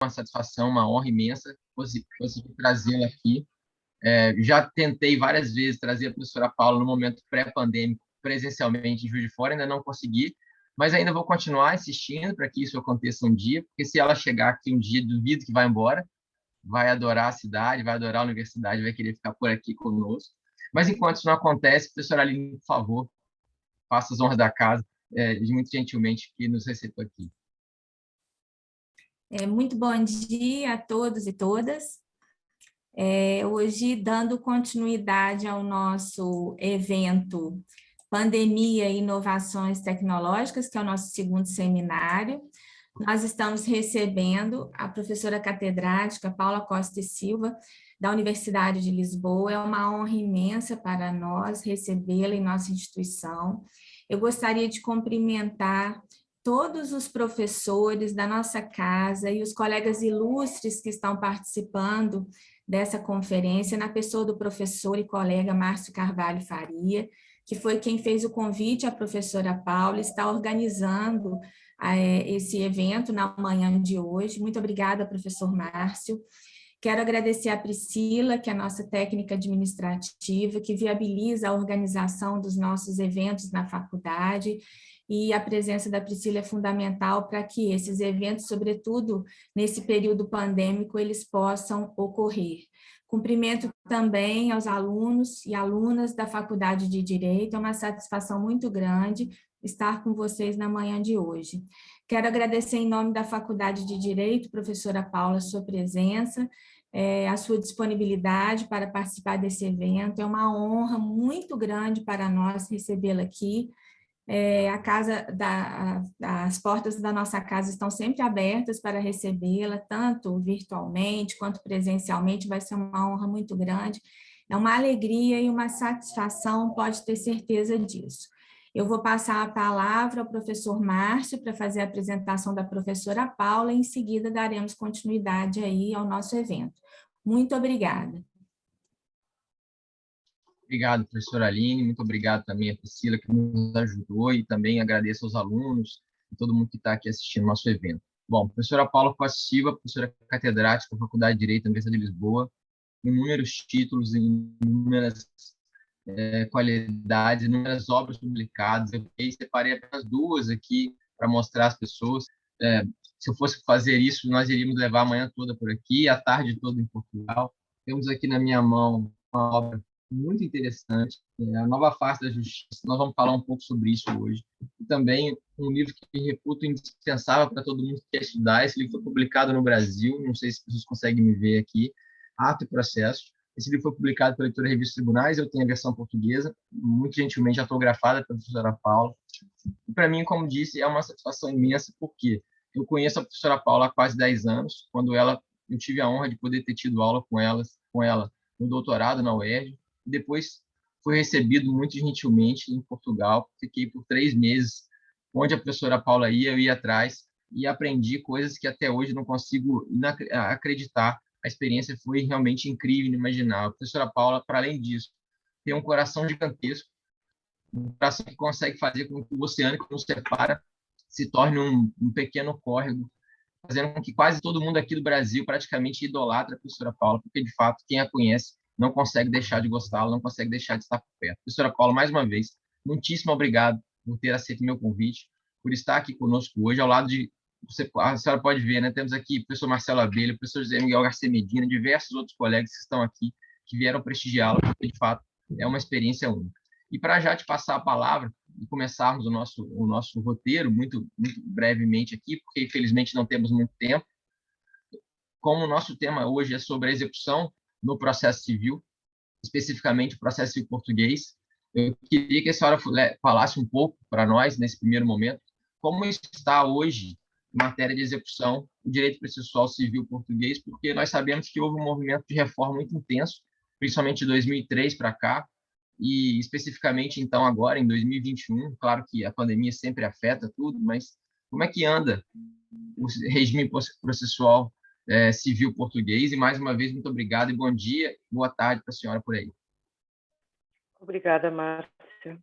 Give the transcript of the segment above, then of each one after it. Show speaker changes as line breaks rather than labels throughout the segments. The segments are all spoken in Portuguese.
uma satisfação, uma honra imensa conseguir trazê-la aqui. Já tentei várias vezes trazer a professora Paula no momento pré-pandêmico, presencialmente em Juiz de Fora, ainda não consegui, mas ainda vou continuar insistindo para que isso aconteça um dia, porque se ela chegar aqui um dia, duvido que vai embora, vai adorar a cidade, vai adorar a universidade, vai querer ficar por aqui conosco. Mas enquanto isso não acontece, professora Aline, por favor, faça as honras da casa, muito gentilmente, que nos recebeu aqui.
Muito bom dia a todos e todas. Hoje, dando continuidade ao nosso evento Pandemia e Inovações Tecnológicas, que é o nosso segundo seminário, nós estamos recebendo a professora catedrática Paula Costa e Silva, da Universidade de Lisboa. É uma honra imensa para nós recebê-la em nossa instituição. Eu gostaria de cumprimentar todos os professores da nossa casa e os colegas ilustres que estão participando dessa conferência, na pessoa do professor e colega Márcio Carvalho Faria, que foi quem fez o convite à professora Paula, está organizando esse evento na manhã de hoje. Muito obrigada, professor Márcio. Quero agradecer a Priscila, que é a nossa técnica administrativa, que viabiliza a organização dos nossos eventos na faculdade, e a presença da Priscila é fundamental para que esses eventos, sobretudo nesse período pandêmico, eles possam ocorrer. Cumprimento também aos alunos e alunas da Faculdade de Direito, é uma satisfação muito grande estar com vocês na manhã de hoje. Quero agradecer em nome da Faculdade de Direito, professora Paula, a sua presença, a sua disponibilidade para participar desse evento. É uma honra muito grande para nós recebê-la aqui. As portas da nossa casa estão sempre abertas para recebê-la, tanto virtualmente quanto presencialmente. Vai ser uma honra muito grande. É uma alegria e uma satisfação, pode ter certeza disso. Eu vou passar a palavra ao professor Márcio para fazer a apresentação da professora Paula, e em seguida daremos continuidade aí ao nosso evento. Muito obrigada.
Obrigado, professora Aline, muito obrigado também a Priscila, que nos ajudou, e também agradeço aos alunos e todo mundo que está aqui assistindo o nosso evento. Bom, professora Paula Costa Silva, professora catedrática da Faculdade de Direito da Universidade de Lisboa, inúmeros títulos, inúmeras qualidades, inúmeras obras publicadas. Eu separei apenas duas aqui para mostrar às pessoas. Se eu fosse fazer isso, nós iríamos levar a manhã toda por aqui, a tarde toda em Portugal. Temos aqui na minha mão uma obra muito interessante, A Nova Face da Justiça. Nós vamos falar um pouco sobre isso hoje. E também um livro que reputo indispensável para todo mundo que quer estudar. Esse livro foi publicado no Brasil, não sei se vocês conseguem me ver aqui, Ato e Processo. Esse livro foi publicado pela editora Revista Tribunais, eu tenho a versão portuguesa, muito gentilmente autografada pela professora Paula. E para mim, como disse, é uma satisfação imensa, porque eu conheço a professora Paula há quase 10 anos, quando eu tive a honra de poder ter tido aula com ela no doutorado na UERJ, e depois fui recebido muito gentilmente em Portugal. Fiquei por 3 meses, onde a professora Paula ia, eu ia atrás, e aprendi coisas que até hoje não consigo acreditar. A experiência foi realmente incrível, inimaginável. A professora Paula, para além disso, tem um coração gigantesco, um coração que consegue fazer com que o oceano que nos separa se torne um pequeno córrego, fazendo com que quase todo mundo aqui do Brasil praticamente idolatre a professora Paula, porque, de fato, quem a conhece não consegue deixar de gostá-la, não consegue deixar de estar por perto. Professora Paula, mais uma vez, muitíssimo obrigado por ter aceito meu convite, por estar aqui conosco hoje, ao lado de... A senhora pode ver, né? Temos aqui o professor Marcelo Abelha, o professor José Miguel Garcia Medina, diversos outros colegas que estão aqui, que vieram prestigiá-la, porque, de fato, é uma experiência única. E para já te passar a palavra e começarmos o nosso roteiro, muito brevemente aqui, porque, infelizmente, não temos muito tempo, como o nosso tema hoje é sobre a execução no processo civil, especificamente o processo civil português, eu queria que a senhora falasse um pouco para nós, nesse primeiro momento, como está hoje, em matéria de execução, o direito processual civil português, porque nós sabemos que houve um movimento de reforma muito intenso, principalmente de 2003 para cá, e especificamente, então, agora, em 2021, claro que a pandemia sempre afeta tudo, mas como é que anda o regime processual civil português? E, mais uma vez, muito obrigado e bom dia, boa tarde para a senhora por aí.
Obrigada, Márcia.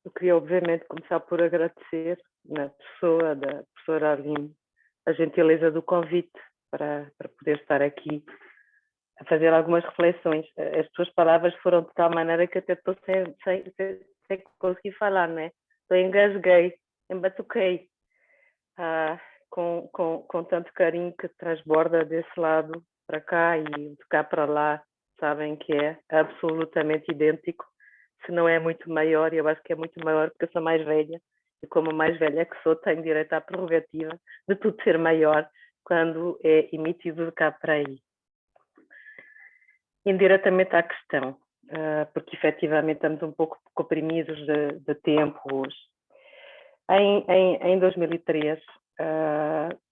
Eu queria, obviamente, começar por agradecer, na pessoa da professora Aline, a gentileza do convite para poder estar aqui a fazer algumas reflexões. As tuas palavras foram de tal maneira que até estou sem conseguir falar, não é? Estou engasguei, embatuquei, com tanto carinho que transborda desse lado para cá e de cá para lá, sabem que é absolutamente idêntico, se não é muito maior, e eu acho que é muito maior porque eu sou mais velha, e como mais velha que sou, tenho direito à prerrogativa de tudo ser maior quando é emitido de cá para aí. Indiretamente à questão, porque efetivamente estamos um pouco comprimidos de tempo hoje. Em 2003,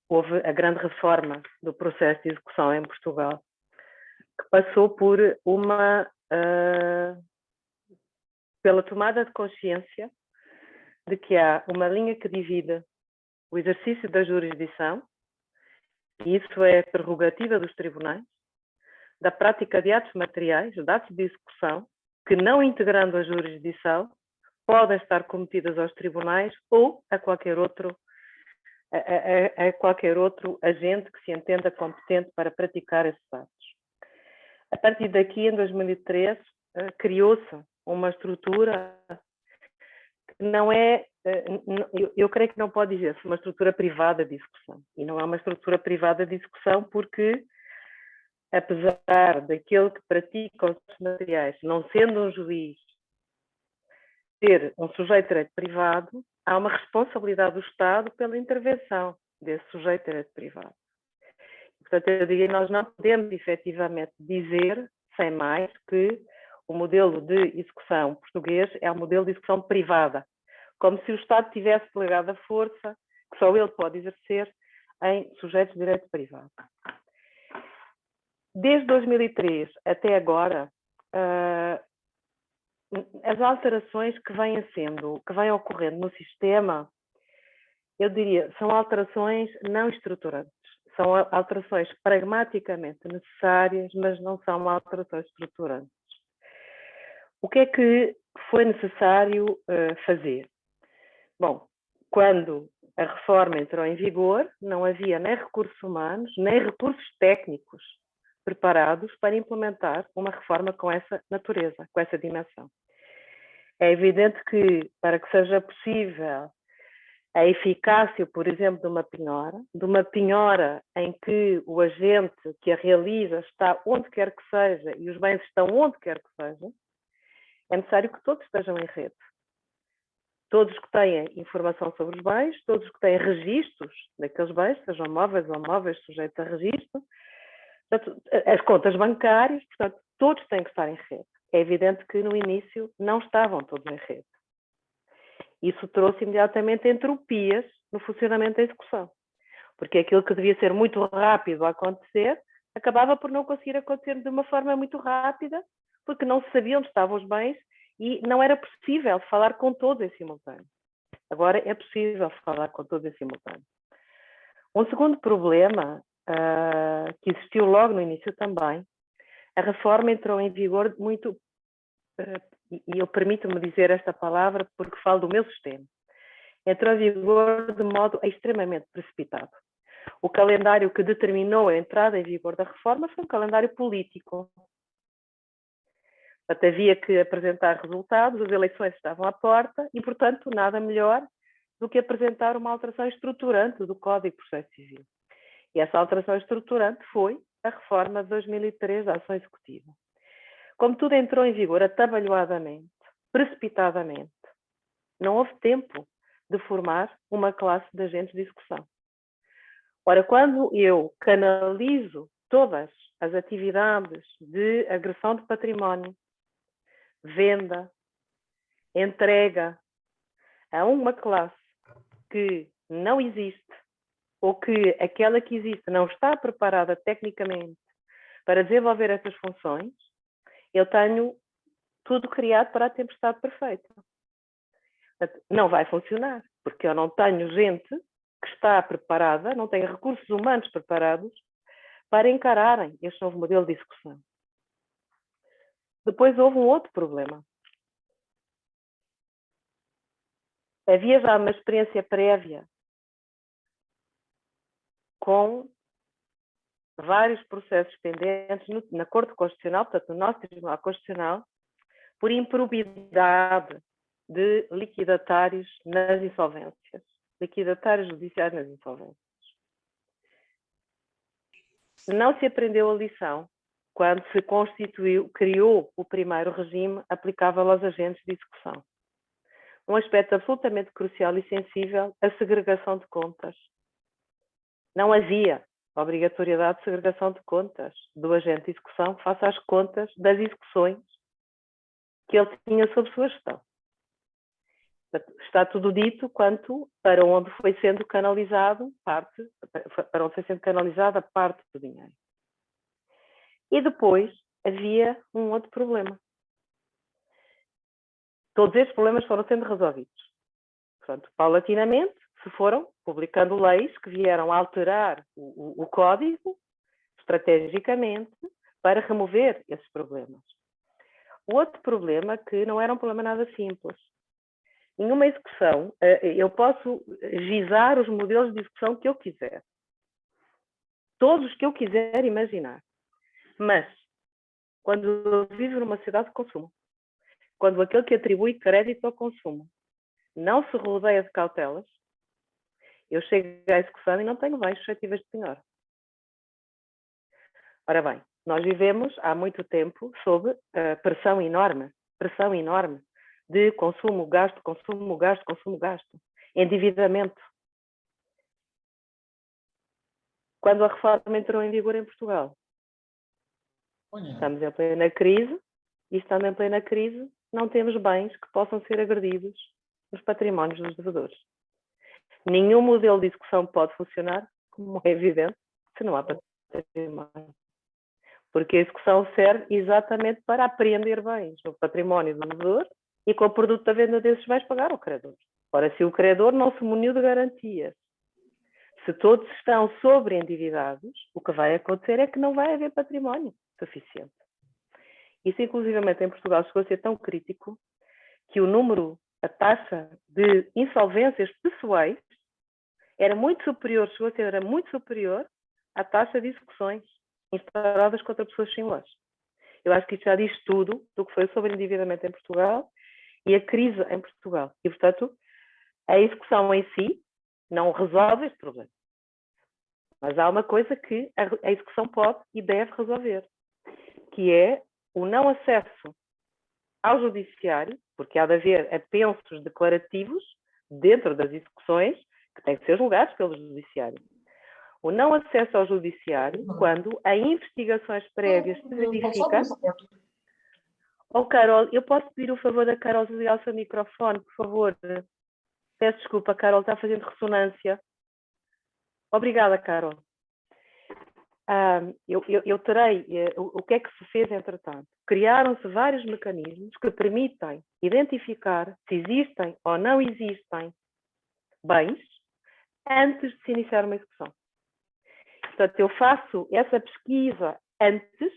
houve a grande reforma do processo de execução em Portugal, que passou por pela tomada de consciência de que há uma linha que divide o exercício da jurisdição, e isso é prerrogativa dos tribunais, da prática de atos materiais, de atos de execução, que não integrando a jurisdição, podem estar cometidas aos tribunais ou a qualquer outro agente que se entenda competente para praticar esses atos. A partir daqui, em 2003, criou-se uma estrutura que não é, eu creio que não pode dizer-se uma estrutura privada de execução. E não é uma estrutura privada de execução porque, apesar daquele que pratica os atos materiais, não sendo um juiz, ser um sujeito de direito privado, há uma responsabilidade do Estado pela intervenção desse sujeito de direito privado. Portanto, eu digo, nós não podemos efetivamente dizer, sem mais, que o modelo de execução português é um modelo de execução privada, como se o Estado tivesse delegado a força que só ele pode exercer em sujeitos de direito privado. Desde 2003 até agora, as alterações que vêm ocorrendo no sistema, eu diria, são alterações não estruturantes. São alterações pragmaticamente necessárias, mas não são alterações estruturantes. O que é que foi necessário fazer? Bom, quando a reforma entrou em vigor, não havia nem recursos humanos, nem recursos técnicos preparados para implementar uma reforma com essa natureza, com essa dimensão. É evidente que, para que seja possível a eficácia, por exemplo, de uma penhora em que o agente que a realiza está onde quer que seja e os bens estão onde quer que seja, é necessário que todos estejam em rede. Todos que têm informação sobre os bens, todos que têm registros daqueles bens, sejam móveis ou móveis sujeitos a registro, portanto, as contas bancárias, portanto, todos têm que estar em rede. É evidente que no início não estavam todos em rede. Isso trouxe imediatamente entropias no funcionamento da execução, porque aquilo que devia ser muito rápido a acontecer, acabava por não conseguir acontecer de uma forma muito rápida, porque não se sabia onde estavam os bens e não era possível falar com todos em simultâneo. Agora é possível falar com todos em simultâneo. Um segundo problema, que existiu logo no início também, a reforma entrou em vigor muito, e eu permito-me dizer esta palavra porque falo do meu sistema, entrou em vigor de modo extremamente precipitado. O calendário que determinou a entrada em vigor da reforma foi um calendário político. Portanto, havia que apresentar resultados, as eleições estavam à porta e, portanto, nada melhor do que apresentar uma alteração estruturante do Código de Processo Civil. E essa alteração estruturante foi a reforma de 2003 da ação executiva. Como tudo entrou em vigor atabalhoadamente, precipitadamente, não houve tempo de formar uma classe de agentes de execução. Ora, quando eu canalizo todas as atividades de agressão de património, venda, entrega a uma classe que não existe, ou que aquela que existe não está preparada tecnicamente para desenvolver essas funções, eu tenho tudo criado para a tempestade perfeita. Portanto, não vai funcionar, porque eu não tenho gente que está preparada, não tenho recursos humanos preparados para encararem este novo modelo de execução. Depois houve um outro problema. Havia já uma experiência prévia com vários processos pendentes na Corte Constitucional, portanto, no nosso Tribunal Constitucional, por improbidade de liquidatários nas insolvências, liquidatários judiciais nas insolvências. Não se aprendeu a lição quando se criou o primeiro regime aplicável aos agentes de execução. Um aspecto absolutamente crucial e sensível, a segregação de contas. Não havia obrigatoriedade de segregação de contas do agente de execução face às contas das execuções que ele tinha sob sua gestão. Está tudo dito quanto para onde foi sendo canalizado para onde foi sendo canalizada a parte do dinheiro. E depois havia um outro problema. Todos estes problemas foram sendo resolvidos. Portanto, paulatinamente, se foram publicando leis que vieram alterar o código estrategicamente para remover esses problemas. O outro problema que não era um problema nada simples. Em uma execução, eu posso gizar os modelos de execução que eu quiser. Todos os que eu quiser imaginar. Mas, quando eu vivo numa cidade de consumo, quando aquele que atribui crédito ao consumo não se rodeia de cautelas, eu chego à execução e não tenho bens suscetíveis de penhora. Ora bem, nós vivemos há muito tempo sob pressão enorme de consumo, gasto, consumo, gasto, consumo, gasto, endividamento. Quando a reforma entrou em vigor em Portugal, estamos em plena crise, e estando em plena crise, não temos bens que possam ser agredidos nos patrimónios dos devedores. Nenhum modelo de execução pode funcionar, como é evidente, se não há património. Porque a execução serve exatamente para apreender bens no património do devedor e com o produto da venda desses bens pagar ao credor. Ora, se o credor não se muniu de garantias, se todos estão sobreendividados, o que vai acontecer é que não vai haver património suficiente. Isso, inclusivamente, em Portugal chegou a ser tão crítico que a taxa de insolvências pessoais era muito superior, chegou a ser era muito superior à taxa de execuções instauradas contra pessoas sem lojas. Eu acho que isto já diz tudo do que foi o sobreendividamento em Portugal e a crise em Portugal. E, portanto, a execução em si não resolve este problema. Mas há uma coisa que a execução pode e deve resolver, que é o não acesso ao judiciário, porque há de haver apensos declarativos dentro das execuções que têm que ser julgados pelo judiciário. O não acesso ao judiciário, quando a investigações prévias se verifica... Carol, eu posso pedir o favor da Carol desligar o seu microfone, por favor? Peço desculpa, Carol, está fazendo ressonância. Obrigada, Carol. Eu terei... O que é que se fez, entretanto? Criaram-se vários mecanismos que permitem identificar se existem ou não existem bens antes de se iniciar uma execução. Portanto, eu faço essa pesquisa antes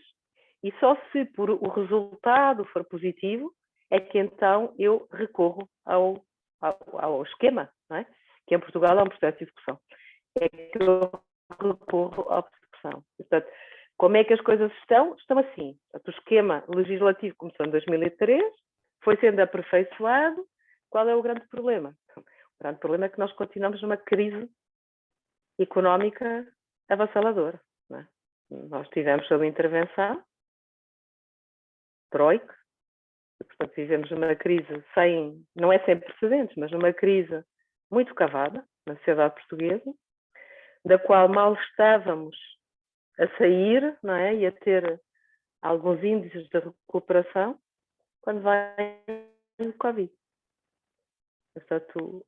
e só se por o resultado for positivo é que então eu recorro ao esquema, não é? Que em Portugal é um processo de execução. É que eu recorro à execução. Portanto, como é que as coisas estão? Estão assim. Portanto, o esquema legislativo começou em 2003, foi sendo aperfeiçoado. Qual é o grande problema? O grande problema é que nós continuamos numa crise económica avassaladora. Não é? Nós tivemos sob intervenção, troika, e, portanto, vivemos numa crise não é sem precedentes, mas numa crise muito cavada na sociedade portuguesa, da qual mal estávamos a sair, não é? E a ter alguns índices de recuperação quando vem o Covid. Portanto,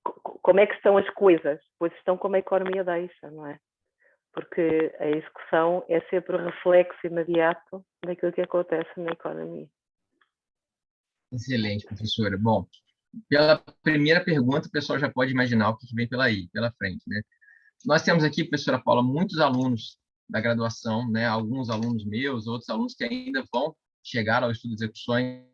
como é que estão as coisas? Pois estão como a economia deixa, não é? Porque a execução é sempre o reflexo imediato daquilo que acontece na economia.
Excelente, professora. Bom, pela primeira pergunta, o pessoal já pode imaginar o que vem pela frente, né? Nós temos aqui, professora Paula, muitos alunos da graduação, né? Alguns alunos meus, outros alunos que ainda vão chegar ao estudo de execuções.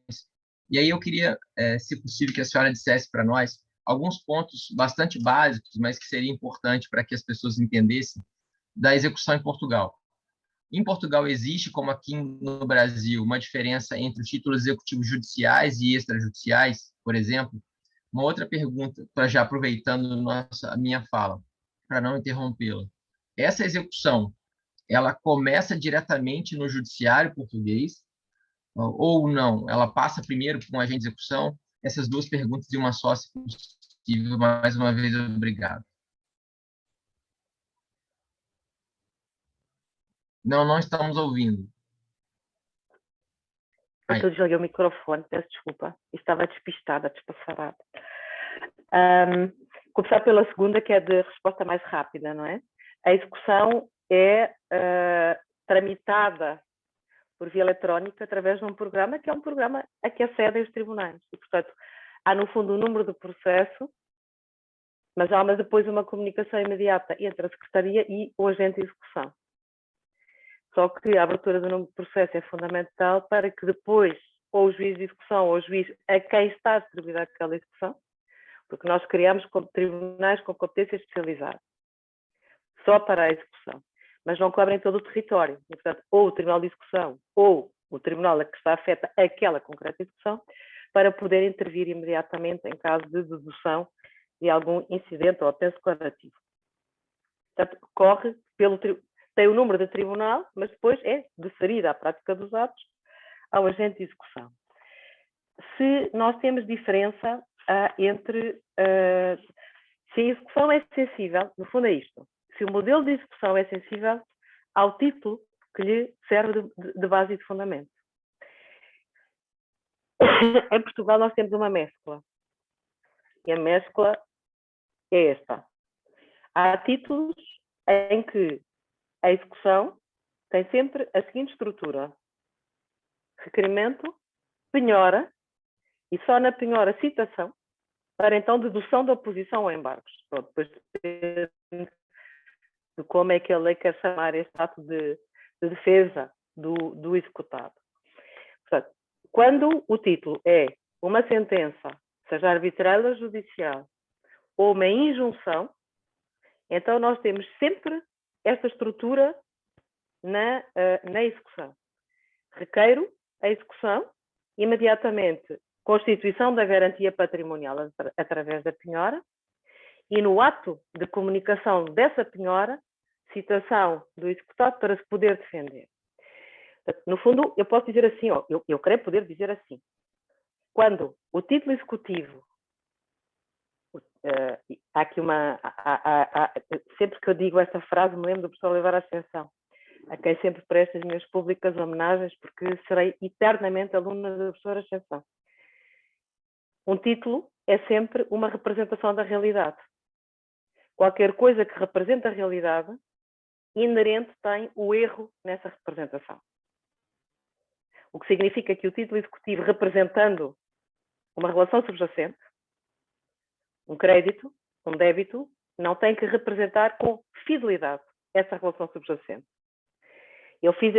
E aí eu queria, se possível, que a senhora dissesse para nós alguns pontos bastante básicos, mas que seria importante para que as pessoas entendessem da execução em Portugal. Em Portugal existe, como aqui no Brasil, uma diferença entre os títulos executivos judiciais e extrajudiciais, por exemplo? Uma outra pergunta, para já aproveitando a minha fala, para não interrompê-la. Essa execução, ela começa diretamente no judiciário português ou não? Ela passa primeiro por um agente de execução? Essas duas perguntas e uma só, se possível. Mais uma vez, obrigado. Não estamos ouvindo.
Eu desliguei o microfone, peço desculpa. Estava despistada, despassarada. Começar pela segunda, que é de resposta mais rápida, não é? A execução é tramitada por via eletrónica através de um programa que é um programa a que acedem os tribunais. E, portanto, há, no fundo, o número do processo, mas há depois uma comunicação imediata entre a Secretaria e o agente de execução. Só que a abertura do número de processo é fundamental para que depois, ou o juiz de execução, ou o juiz a quem está distribuída aquela execução, porque nós criamos tribunais com competência especializada, só para a execução, mas não cobrem todo o território. E, portanto, ou o Tribunal de Execução, ou o Tribunal a que está afeta aquela concreta execução, para poder intervir imediatamente em caso de dedução de algum incidente ou até declarativo. Portanto, tem o número de tribunal, mas depois é deferida a prática dos atos ao agente de execução. Se nós temos diferença entre se a execução é sensível, no fundo é isto, se o modelo de execução é sensível ao título que lhe serve de base e de fundamento. Em Portugal nós temos uma mescla, e a mescla é esta. Há títulos em que a execução tem sempre a seguinte estrutura: requerimento, penhora, e só na penhora citação, para então dedução da oposição ou embargos. Pronto, depois de como é que a lei quer chamar este ato de defesa do executado. Portanto, quando o título é uma sentença, seja arbitral ou judicial, ou uma injunção, então nós temos sempre esta estrutura na execução. Requeiro a execução, imediatamente constituição da garantia patrimonial através da penhora, e no ato de comunicação dessa penhora, citação do executado para se poder defender. No fundo, eu posso dizer assim, eu creio poder dizer assim, quando o título executivo, há aqui sempre que eu digo esta frase, me lembro do professor Oliveira Ascensão, a quem sempre presto as minhas públicas homenagens, porque serei eternamente aluna da professora Ascensão. Um título é sempre uma representação da realidade. Qualquer coisa que representa a realidade, inerente tem o erro nessa representação. O que significa que o título executivo, representando uma relação subjacente, um crédito, um débito, não tem que representar com fidelidade essa relação subjacente. Eu fiz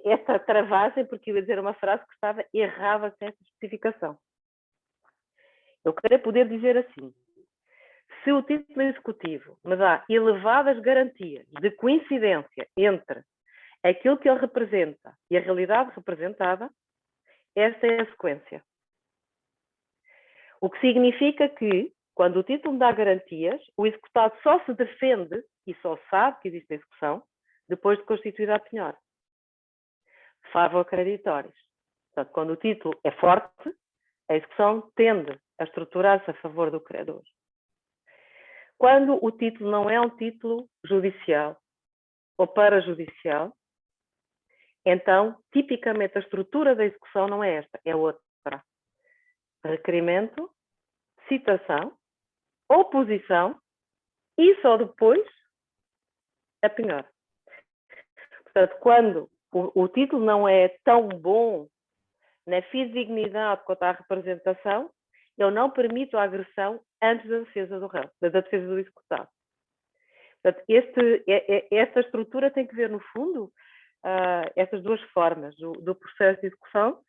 esta travagem porque ia dizer uma frase que estava errada sem essa especificação. Eu queria poder dizer assim: se o título executivo me dá elevadas garantias de coincidência entre aquilo que ele representa e a realidade representada, esta é a sequência. O que significa que, quando o título me dá garantias, o executado só se defende e só sabe que existe a execução depois de constituída a penhora. Favor creditórios. Portanto, quando o título é forte, a execução tende a estruturar-se a favor do credor. Quando o título não é um título judicial ou parajudicial, então, tipicamente, a estrutura da execução não é esta, é outra. Requerimento, citação, oposição e só depois a penhora. Portanto, quando o título não é tão bom na fidedignidade quanto à representação, eu não permito a agressão antes da defesa do réu, da defesa do executado. Portanto, esta estrutura tem que ver, no fundo, estas duas formas do processo de execução,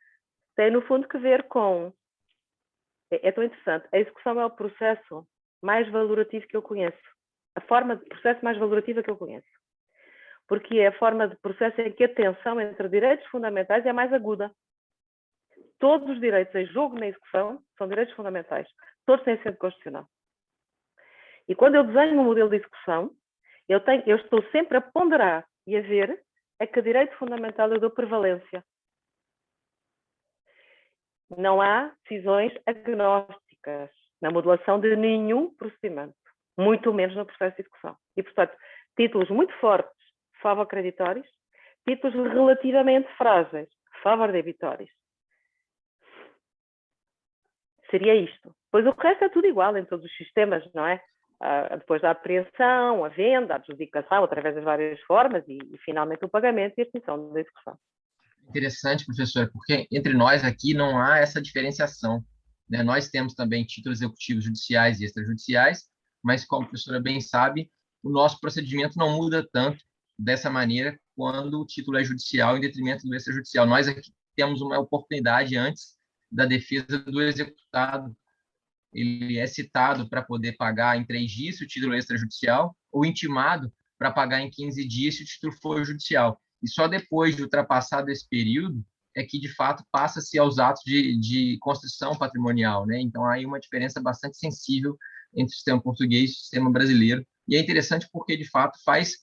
tem, no fundo, que ver com... É tão interessante. A execução é o processo mais valorativo que eu conheço. a forma de processo mais valorativa que eu conheço. Porque é a forma de processo em que a tensão entre direitos fundamentais é mais aguda. Todos os direitos em jogo na execução são direitos fundamentais. Todos têm sentido constitucional. E quando eu desenho um modelo de execução, eu estou sempre a ponderar e a ver a que direito fundamental eu dou prevalência. Não há decisões agnósticas na modelação de nenhum procedimento, muito menos no processo de execução. E, portanto, títulos muito fortes, favor-creditórios, títulos relativamente frágeis, favor-debitórios. Seria isto. Pois o resto é tudo igual em todos os sistemas, não é? Depois da apreensão, a venda, a adjudicação, através das várias formas e finalmente o pagamento e a extinção da execução.
Interessante, professora, porque entre nós aqui não há essa diferenciação, né? Nós temos também títulos executivos judiciais e extrajudiciais, mas, como a professora bem sabe, o nosso procedimento não muda tanto dessa maneira quando o título é judicial em detrimento do extrajudicial. Nós aqui temos uma oportunidade antes da defesa do executado. Ele é citado para poder pagar em 3 dias se o título é extrajudicial, ou intimado para pagar em 15 dias se o título for judicial. E só depois de ultrapassado esse período é que, de fato, passa-se aos atos de construção patrimonial, né? Então, há aí uma diferença bastante sensível entre o sistema português e o sistema brasileiro. E é interessante porque, de fato, faz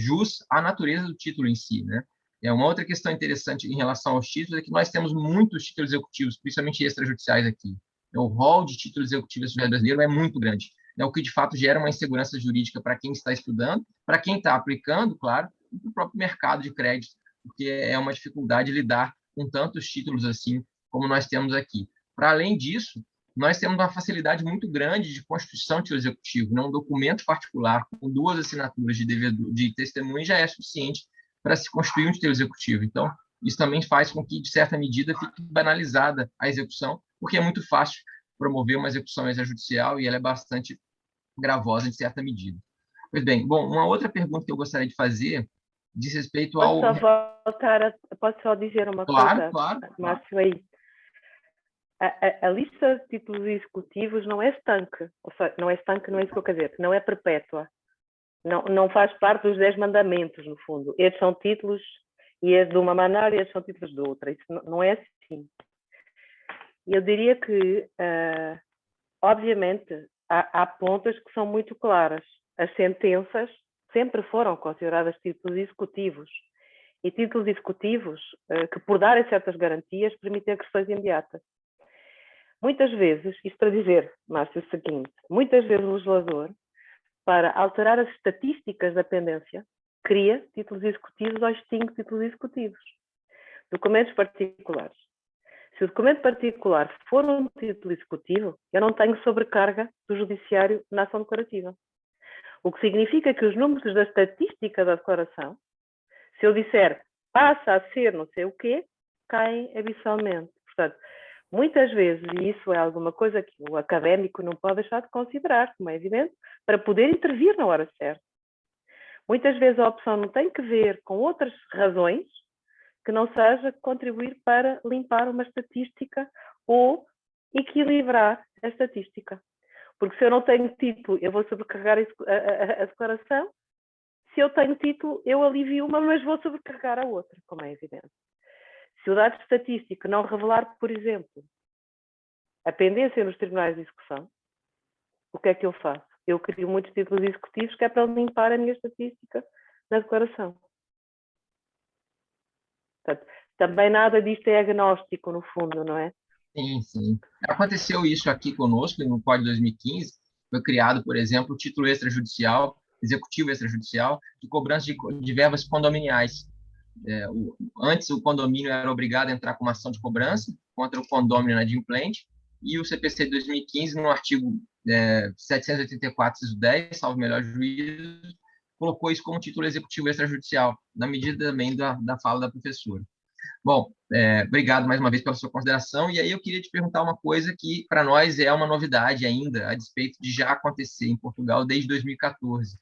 jus à natureza do título em si, né? Uma outra questão interessante em relação aos títulos é que nós temos muitos títulos executivos, principalmente extrajudiciais aqui. O rol de títulos executivos brasileiro é muito grande, né? O que, de fato, gera uma insegurança jurídica para quem está estudando, para quem está aplicando, claro, e para o próprio mercado de crédito, porque é uma dificuldade lidar com tantos títulos assim como nós temos aqui. Para além disso, nós temos uma facilidade muito grande de constituição de título executivo, né? Um documento particular com 2 assinaturas de testemunha já é suficiente para se constituir um título executivo. Então, isso também faz com que, de certa medida, fique banalizada a execução, porque é muito fácil promover uma execução extrajudicial e ela é bastante gravosa em certa medida. Pois bem, bom, uma outra pergunta que eu gostaria de fazer diz respeito ao...
Posso só dizer uma
coisa?
Claro.
Claro.
Márcio, aí. A lista de títulos executivos não é estanque, ou seja, não é estanque, não é isso que eu quero dizer, não é perpétua, não faz parte dos 10 mandamentos, no fundo. Estes são títulos e é de uma maneira e estes são títulos de outra. Isso não é assim. Eu diria que, obviamente, há pontas que são muito claras. As sentenças sempre foram consideradas títulos executivos. E títulos executivos que, por darem certas garantias, permitem agressões imediatas. Muitas vezes, isto para dizer, Márcio, o seguinte, muitas vezes o legislador, para alterar as estatísticas da pendência, cria títulos executivos ou extingue títulos executivos. Documentos particulares. Se o documento particular for um título executivo, eu não tenho sobrecarga do judiciário na ação declarativa. O que significa que os números da estatística da declaração, se eu disser passa a ser não sei o quê, caem abissalmente. Portanto, muitas vezes, e isso é alguma coisa que o académico não pode deixar de considerar, como é evidente, para poder intervir na hora certa. Muitas vezes a opção não tem que ver com outras razões que não seja contribuir para limpar uma estatística ou equilibrar a estatística. Porque se eu não tenho título, eu vou sobrecarregar a declaração. Se eu tenho título, eu alivio uma, mas vou sobrecarregar a outra, como é evidente. Se o dado estatístico não revelar, por exemplo, a pendência nos tribunais de execução, o que é que eu faço? Eu crio muitos títulos executivos que é para limpar a minha estatística na declaração. Portanto, também nada disto é agnóstico, no fundo, não é?
Sim, sim. Aconteceu isso aqui conosco, no Código de 2015, foi criado, por exemplo, o título extrajudicial, executivo extrajudicial, de cobrança de verbas condominiais. Antes, o condomínio era obrigado a entrar com uma ação de cobrança contra o condômino inadimplente, e o CPC de 2015, no artigo 784, inciso 10, salvo melhor juízo, colocou isso como título executivo extrajudicial, na medida também da fala da professora. Bom, obrigado mais uma vez pela sua consideração, e aí eu queria te perguntar uma coisa que para nós é uma novidade ainda, a despeito de já acontecer em Portugal desde 2014,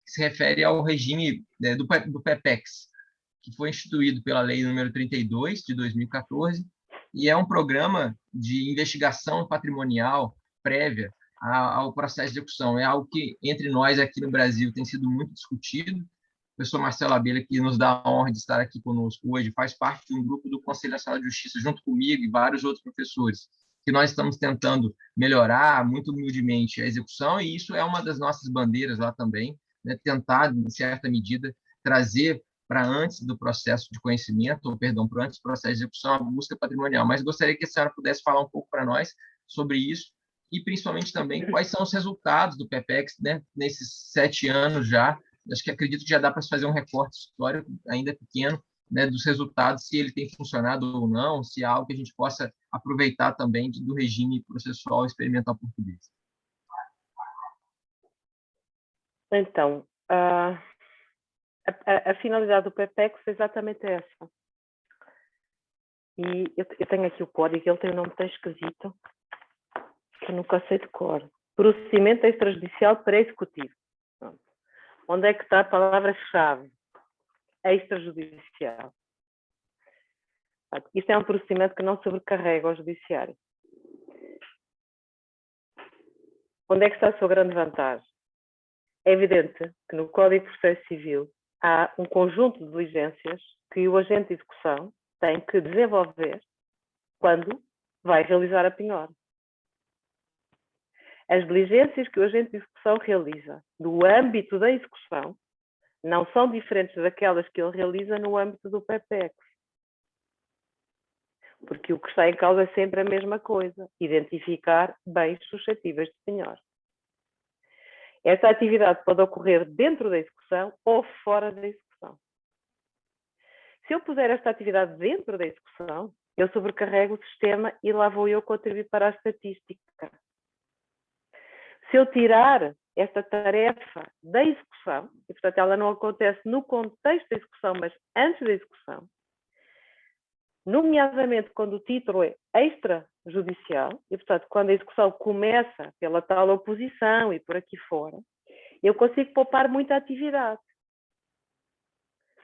que se refere ao regime do PEPEX, que foi instituído pela Lei número 32, de 2014, e é um programa de investigação patrimonial prévia ao processo de execução. É algo que, entre nós aqui no Brasil, tem sido muito discutido. O professor Marcelo Abelha, que nos dá a honra de estar aqui conosco hoje, faz parte de um grupo do Conselho Nacional de Justiça, junto comigo e vários outros professores, que nós estamos tentando melhorar muito humildemente a execução, e isso é uma das nossas bandeiras lá também, né? Tentar, em certa medida, trazer para antes do processo de conhecimento, ou perdão, para antes do processo de execução, a busca patrimonial. Mas gostaria que a senhora pudesse falar um pouco para nós sobre isso, e principalmente também quais são os resultados do PEPEX, né, nesses 7 anos já. Acho que acredito que já dá para se fazer um recorte histórico, ainda pequeno, né, dos resultados, se ele tem funcionado ou não, se é algo que a gente possa aproveitar também do regime processual experimental português.
Então, a finalidade do PEPEX é exatamente essa. E eu tenho aqui o código, ele tem um nome tão esquisito, que eu nunca sei de cor. Procedimento extrajudicial para executivo. Pronto. Onde é que está a palavra-chave? Extrajudicial. Isto é um procedimento que não sobrecarrega o judiciário. Onde é que está a sua grande vantagem? É evidente que no Código de Processo Civil há um conjunto de diligências que o agente de execução tem que desenvolver quando vai realizar a penhora. As diligências que o agente de execução realiza no âmbito da execução não são diferentes daquelas que ele realiza no âmbito do PEPEX. Porque o que está em causa é sempre a mesma coisa, identificar bens suscetíveis de penhora. Esta atividade pode ocorrer dentro da execução ou fora da execução. Se eu puser esta atividade dentro da execução, eu sobrecarrego o sistema e lá vou eu contribuir para a estatística. Se eu tirar esta tarefa da execução, e portanto ela não acontece no contexto da execução, mas antes da execução, nomeadamente quando o título é extrajudicial, e portanto quando a execução começa pela tal oposição e por aqui fora, eu consigo poupar muita atividade.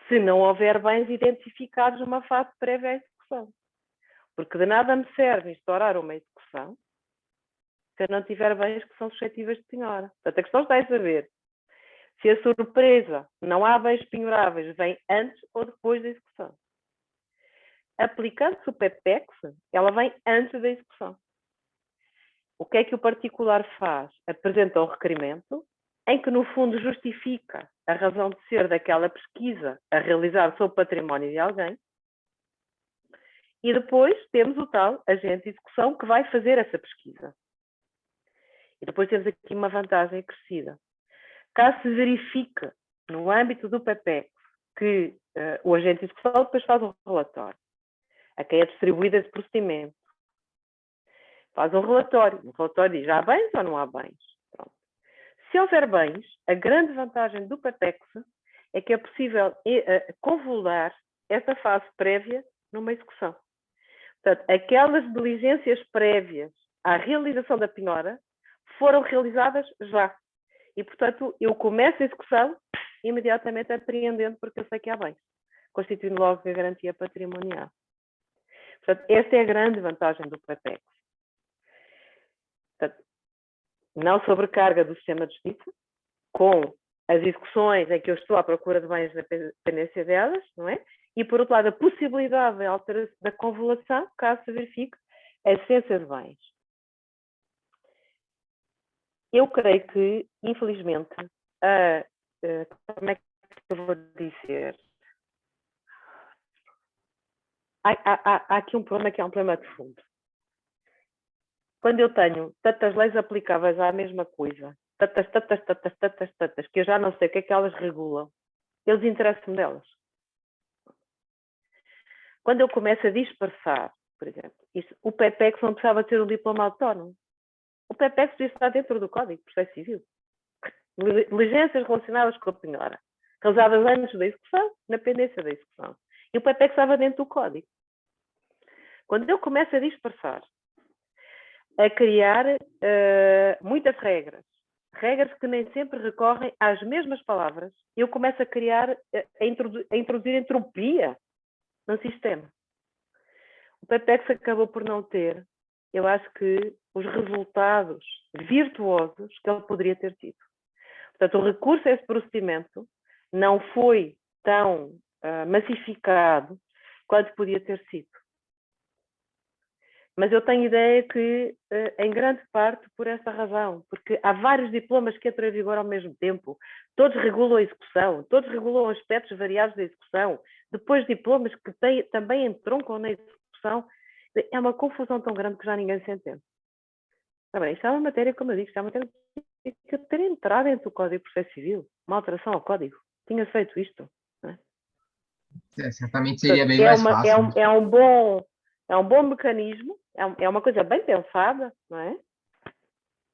Se não houver bens identificados numa fase prévia à execução. Porque de nada me serve instaurar uma execução se eu não tiver bens que são suscetíveis de penhora. Portanto, a questão está a saber se a surpresa, não há bens penhoráveis, vem antes ou depois da execução. Aplicando-se o PEPEX, ela vem antes da execução. O que é que o particular faz? Apresenta um requerimento em que, no fundo, justifica a razão de ser daquela pesquisa a realizar sobre o património de alguém, e depois temos o tal agente de execução que vai fazer essa pesquisa. E depois temos aqui uma vantagem acrescida. Caso se verifique, no âmbito do PEPEX, que o agente de execução depois faz um relatório, a quem é distribuído esse procedimento. Faz um relatório. O relatório diz, há bens ou não há bens? Pronto. Se houver bens, a grande vantagem do PEPEX é que é possível convolver esta fase prévia numa execução. Portanto, aquelas diligências prévias à realização da penhora foram realizadas já. E, portanto, eu começo a execução imediatamente apreendendo, porque eu sei que há bens, constituindo logo a garantia patrimonial. Portanto, esta é a grande vantagem do PEPEX. Portanto, não sobrecarga do sistema de justiça, com as execuções em que eu estou à procura de bens na pendência delas, não é? E, por outro lado, a possibilidade da convolução, caso se verifique a essência de bens. Eu creio que, infelizmente, como é que eu vou dizer? Há aqui um problema que é um problema de fundo. Quando eu tenho tantas leis aplicáveis à mesma coisa, tantas, que eu já não sei o que é que elas regulam, eu desinteresso-me delas. Quando eu começo a dispersar, por exemplo, o PEPEX não precisava ter um diploma autónomo. O PEPEX devia estar dentro do Código de Processo Civil. Diligências relacionadas com a penhora, realizadas antes da execução, na pendência da execução. E o PEPEX estava dentro do Código. Quando eu começo a dispersar, a criar muitas regras que nem sempre recorrem às mesmas palavras, eu começo a criar, a introduzir entropia no sistema. O PEPEX acabou por não ter eu acho que os resultados virtuosos que ele poderia ter tido. Portanto, o recurso a esse procedimento não foi tão massificado quanto podia ter sido. Mas eu tenho ideia que, em grande parte, por essa razão, porque há vários diplomas que entram em vigor ao mesmo tempo, todos regulam a execução, todos regulam aspectos variados da execução, depois diplomas que também entroncam na execução. É uma confusão tão grande que já ninguém se entende. Tá bem, isto é uma matéria, como eu digo, isto é uma matéria que ter entrado dentro do Código de Processo Civil, uma alteração ao Código. Tinha feito isto. Não é?
Certamente seria bem mais fácil.
É um bom mecanismo, é uma coisa bem pensada, não é?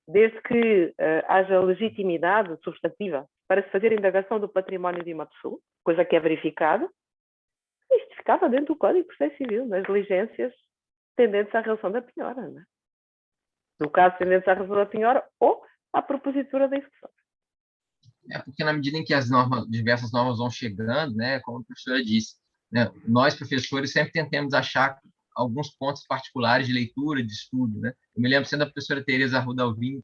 Desde que haja legitimidade substantiva para se fazer indagação do património de uma pessoa, coisa que é verificada, isto ficava dentro do Código de Processo Civil, nas diligências tendentes à resolução da penhora, não é? No caso tendentes à resolução da penhora ou à propositura da execução.
Porque na medida em que as diversas normas vão chegando, né, como a professora disse, né, nós, professores, sempre tentamos achar alguns pontos particulares de leitura, de estudo, né? Eu me lembro sendo a professora Tereza Arruda Alvim,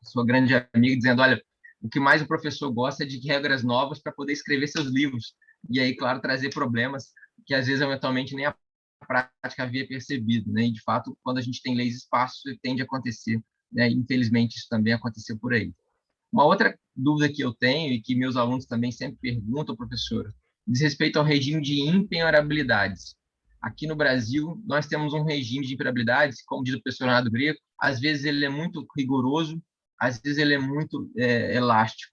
sua grande amiga, dizendo, olha, o que mais o professor gosta é de regras novas para poder escrever seus livros. E aí, claro, trazer problemas que às vezes, eventualmente, nem a prática havia percebido, né? E, de fato, quando a gente tem leis espaços, tende a acontecer, né? Infelizmente, isso também aconteceu por aí. Uma outra dúvida que eu tenho e que meus alunos também sempre perguntam, professora, diz respeito ao regime de impenhorabilidades. Aqui no Brasil, nós temos um regime de impenhorabilidades, como diz o professor Leonardo Greco, às vezes ele é muito rigoroso, às vezes ele é muito elástico.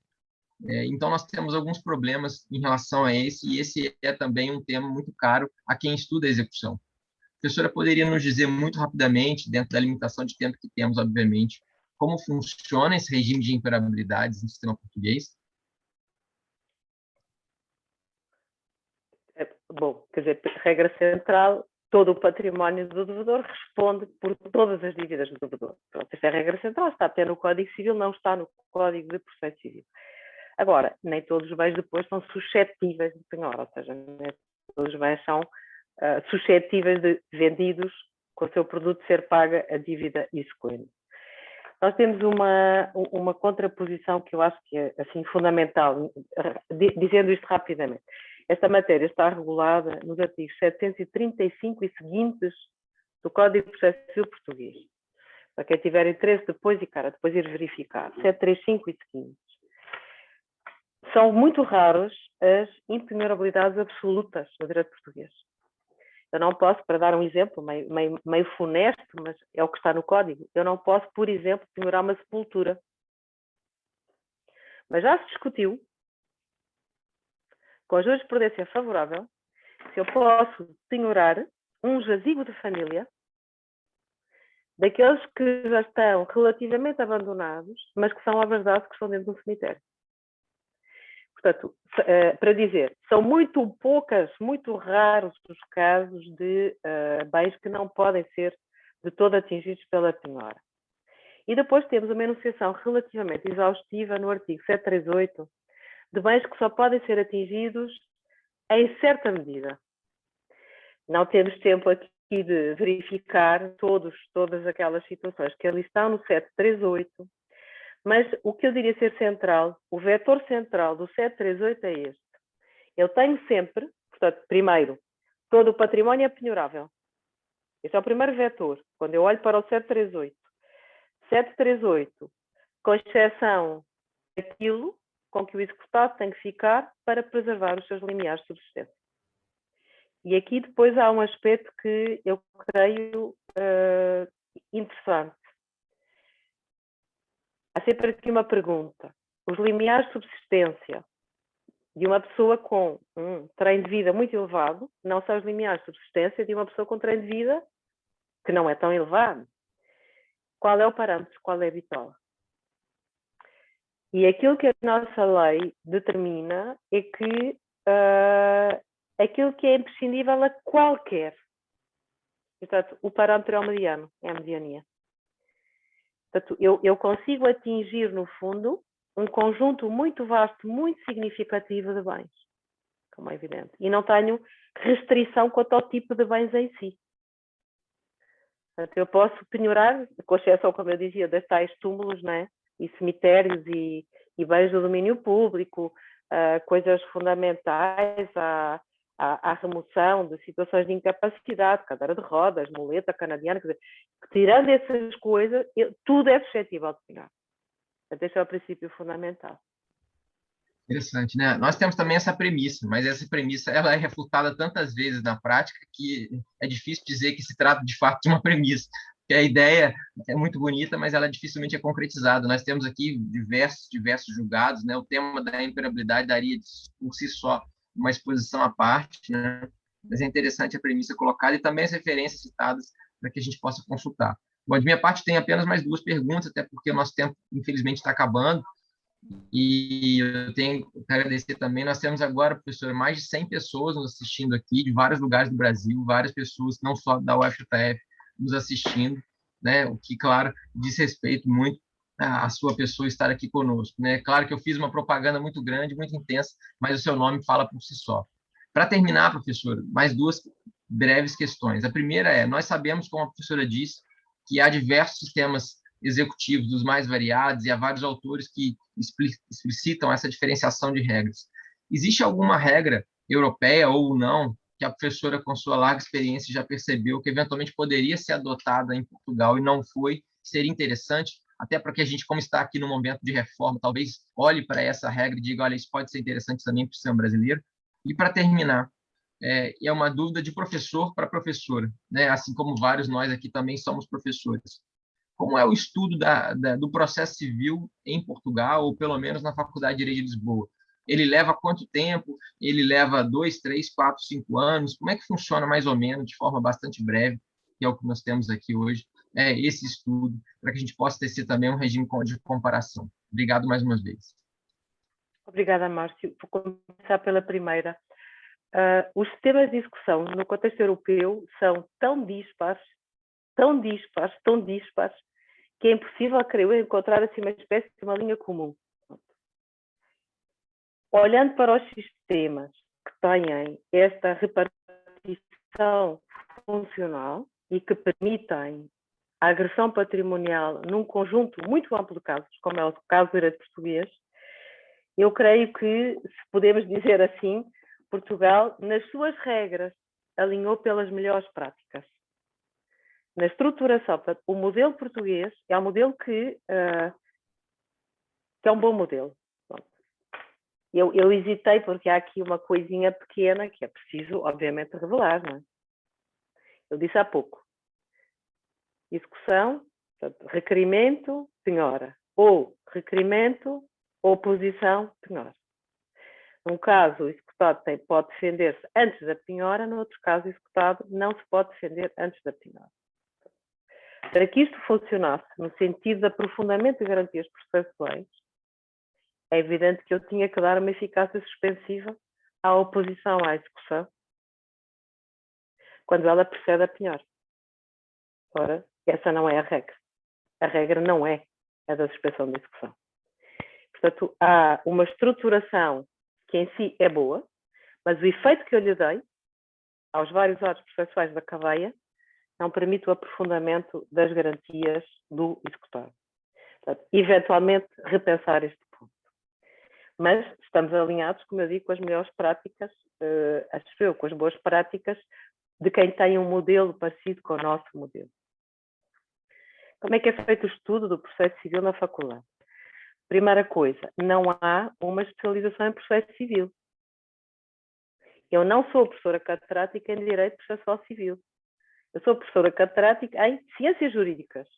Então, nós temos alguns problemas em relação a esse, e esse é também um tema muito caro a quem estuda a execução. A professora poderia nos dizer muito rapidamente, dentro da limitação de tempo que temos, obviamente, como funciona esse regime de impenhorabilidades no sistema português?
Bom, quer dizer, regra central, todo o património do devedor responde por todas as dívidas do devedor. Pronto, essa é a regra central, está até no Código Civil, não está no Código de Processo Civil. Agora, nem todos os bens depois são suscetíveis de penhora, ou seja, nem todos os bens são suscetíveis de vendidos com o seu produto ser paga a dívida exequente. Nós temos uma contraposição que eu acho que é assim, fundamental, dizendo isto rapidamente. Esta matéria está regulada nos artigos 735 e seguintes do Código de Processo Civil português. Para quem tiver interesse depois ir verificar. 735 e seguintes. São muito raras as impenhorabilidades absolutas no direito português. Eu não posso, para dar um exemplo meio funesto, mas é o que está no Código, eu não posso, por exemplo, penhorar uma sepultura. Mas já se discutiu, com a jurisprudência favorável, se eu posso penhorar um jazigo de família, daqueles que já estão relativamente abandonados, mas que são obras de arte que estão dentro de um cemitério. Portanto, para dizer, são muito poucas, muito raros os casos de bens que não podem ser de todo atingidos pela penhora. E depois temos uma enunciação relativamente exaustiva no artigo 738 de bens que só podem ser atingidos em certa medida. Não temos tempo aqui de verificar todas aquelas situações que ali estão no 738, mas o que eu diria ser central, o vetor central do 738 é este. Eu tenho sempre, portanto, primeiro, todo o património é penhorável. Esse é o primeiro vetor, quando eu olho para o 738. 738, com exceção daquilo com que o executado tem que ficar para preservar os seus limiares de subsistência. E aqui depois há um aspecto que eu creio interessante. Há sempre aqui uma pergunta. Os limiares de subsistência de uma pessoa com um treino de vida muito elevado não são os limiares de subsistência de uma pessoa com treino de vida que não é tão elevado. Qual é o parâmetro? Qual é a bitola? E aquilo que a nossa lei determina é que aquilo que é imprescindível a qualquer. Portanto, o parâmetro é o mediano, é a mediania. Portanto, eu consigo atingir, no fundo, um conjunto muito vasto, muito significativo de bens, como é evidente. E não tenho restrição quanto ao tipo de bens em si. Portanto, eu posso penhorar, com exceção, como eu dizia, das tais túmulos, não é? E cemitérios e bens do domínio público, coisas fundamentais à remoção de situações de incapacidade, cadeira de rodas, muleta canadiana, quer dizer, tirando essas coisas, tudo é suscetível de penhora. Portanto, esse é o princípio fundamental.
Interessante, né? Nós temos também essa premissa, mas essa premissa ela é refutada tantas vezes na prática que é difícil dizer que se trata de fato de uma premissa. Porque a ideia é muito bonita, mas ela dificilmente é concretizada. Nós temos aqui diversos julgados, né? O tema da imperabilidade daria por si só uma exposição à parte, né? Mas é interessante a premissa colocada e também as referências citadas para que a gente possa consultar. Bom, de minha parte, tem apenas mais 2 perguntas, até porque o nosso tempo, infelizmente, está acabando. E eu tenho que agradecer também. Nós temos agora, professor, mais de 100 pessoas nos assistindo aqui, de vários lugares do Brasil, várias pessoas, não só da UFJF, nos assistindo, né? O que, claro, diz respeito muito à sua pessoa estar aqui conosco, né? Claro que eu fiz uma propaganda muito grande, muito intensa, mas o seu nome fala por si só. Para terminar, professor, mais 2 breves questões. A primeira é: nós sabemos, como a professora disse, que há diversos sistemas executivos dos mais variados e há vários autores que explicitam essa diferenciação de regras. Existe alguma regra europeia ou não que a professora, com sua larga experiência, já percebeu que eventualmente poderia ser adotada em Portugal e não foi? Seria interessante, até para que a gente, como está aqui no momento de reforma, talvez olhe para essa regra e diga, olha, isso pode ser interessante também para o sistema brasileiro. E para terminar, é uma dúvida de professor para professora, né? Assim como vários nós aqui também somos professores. Como é o estudo do processo civil em Portugal, ou pelo menos na Faculdade de Direito de Lisboa? Ele leva quanto tempo? Ele leva 2, 3, 4, 5 anos? Como é que funciona mais ou menos, de forma bastante breve, que é o que nós temos aqui hoje, esse estudo, para que a gente possa ter também um regime de comparação? Obrigado mais uma vez.
Obrigada, Márcio. Vou começar pela primeira. Os sistemas de execução no contexto europeu são tão dispares, que é impossível, creio eu, encontrar assim uma espécie de uma linha comum. Olhando para os sistemas que têm esta repartição funcional e que permitem a agressão patrimonial num conjunto muito amplo de casos, como é o caso do direito português, eu creio que, se podemos dizer assim, Portugal, nas suas regras, alinhou pelas melhores práticas. Na estruturação, o modelo português é um modelo que é um bom modelo. Eu hesitei porque há aqui uma coisinha pequena que é preciso, obviamente, revelar, não é? Eu disse há pouco. Execução, portanto, requerimento, penhora. Ou requerimento, oposição, penhora. Num caso, o executado pode defender-se antes da penhora, no outro caso, o executado não se pode defender antes da penhora. Para que isto funcionasse no sentido de aprofundamento de garantias processuais, é evidente que eu tinha que dar uma eficácia suspensiva à oposição à execução quando ela precede a penhora. Ora, essa não é a regra. A regra não é a da suspensão da execução. Portanto, há uma estruturação que em si é boa, mas o efeito que eu lhe dei aos vários atos processuais da cadeia não permite o aprofundamento das garantias do executado. Portanto, eventualmente, repensar este ponto. Mas estamos alinhados, como eu digo, com as melhores práticas, acho eu, com as boas práticas de quem tem um modelo parecido com o nosso modelo. Como é que é feito o estudo do processo civil na faculdade? Primeira coisa, não há uma especialização em processo civil. Eu não sou professora catedrática em Direito Processual Civil. Eu sou professora catedrática em Ciências Jurídicas.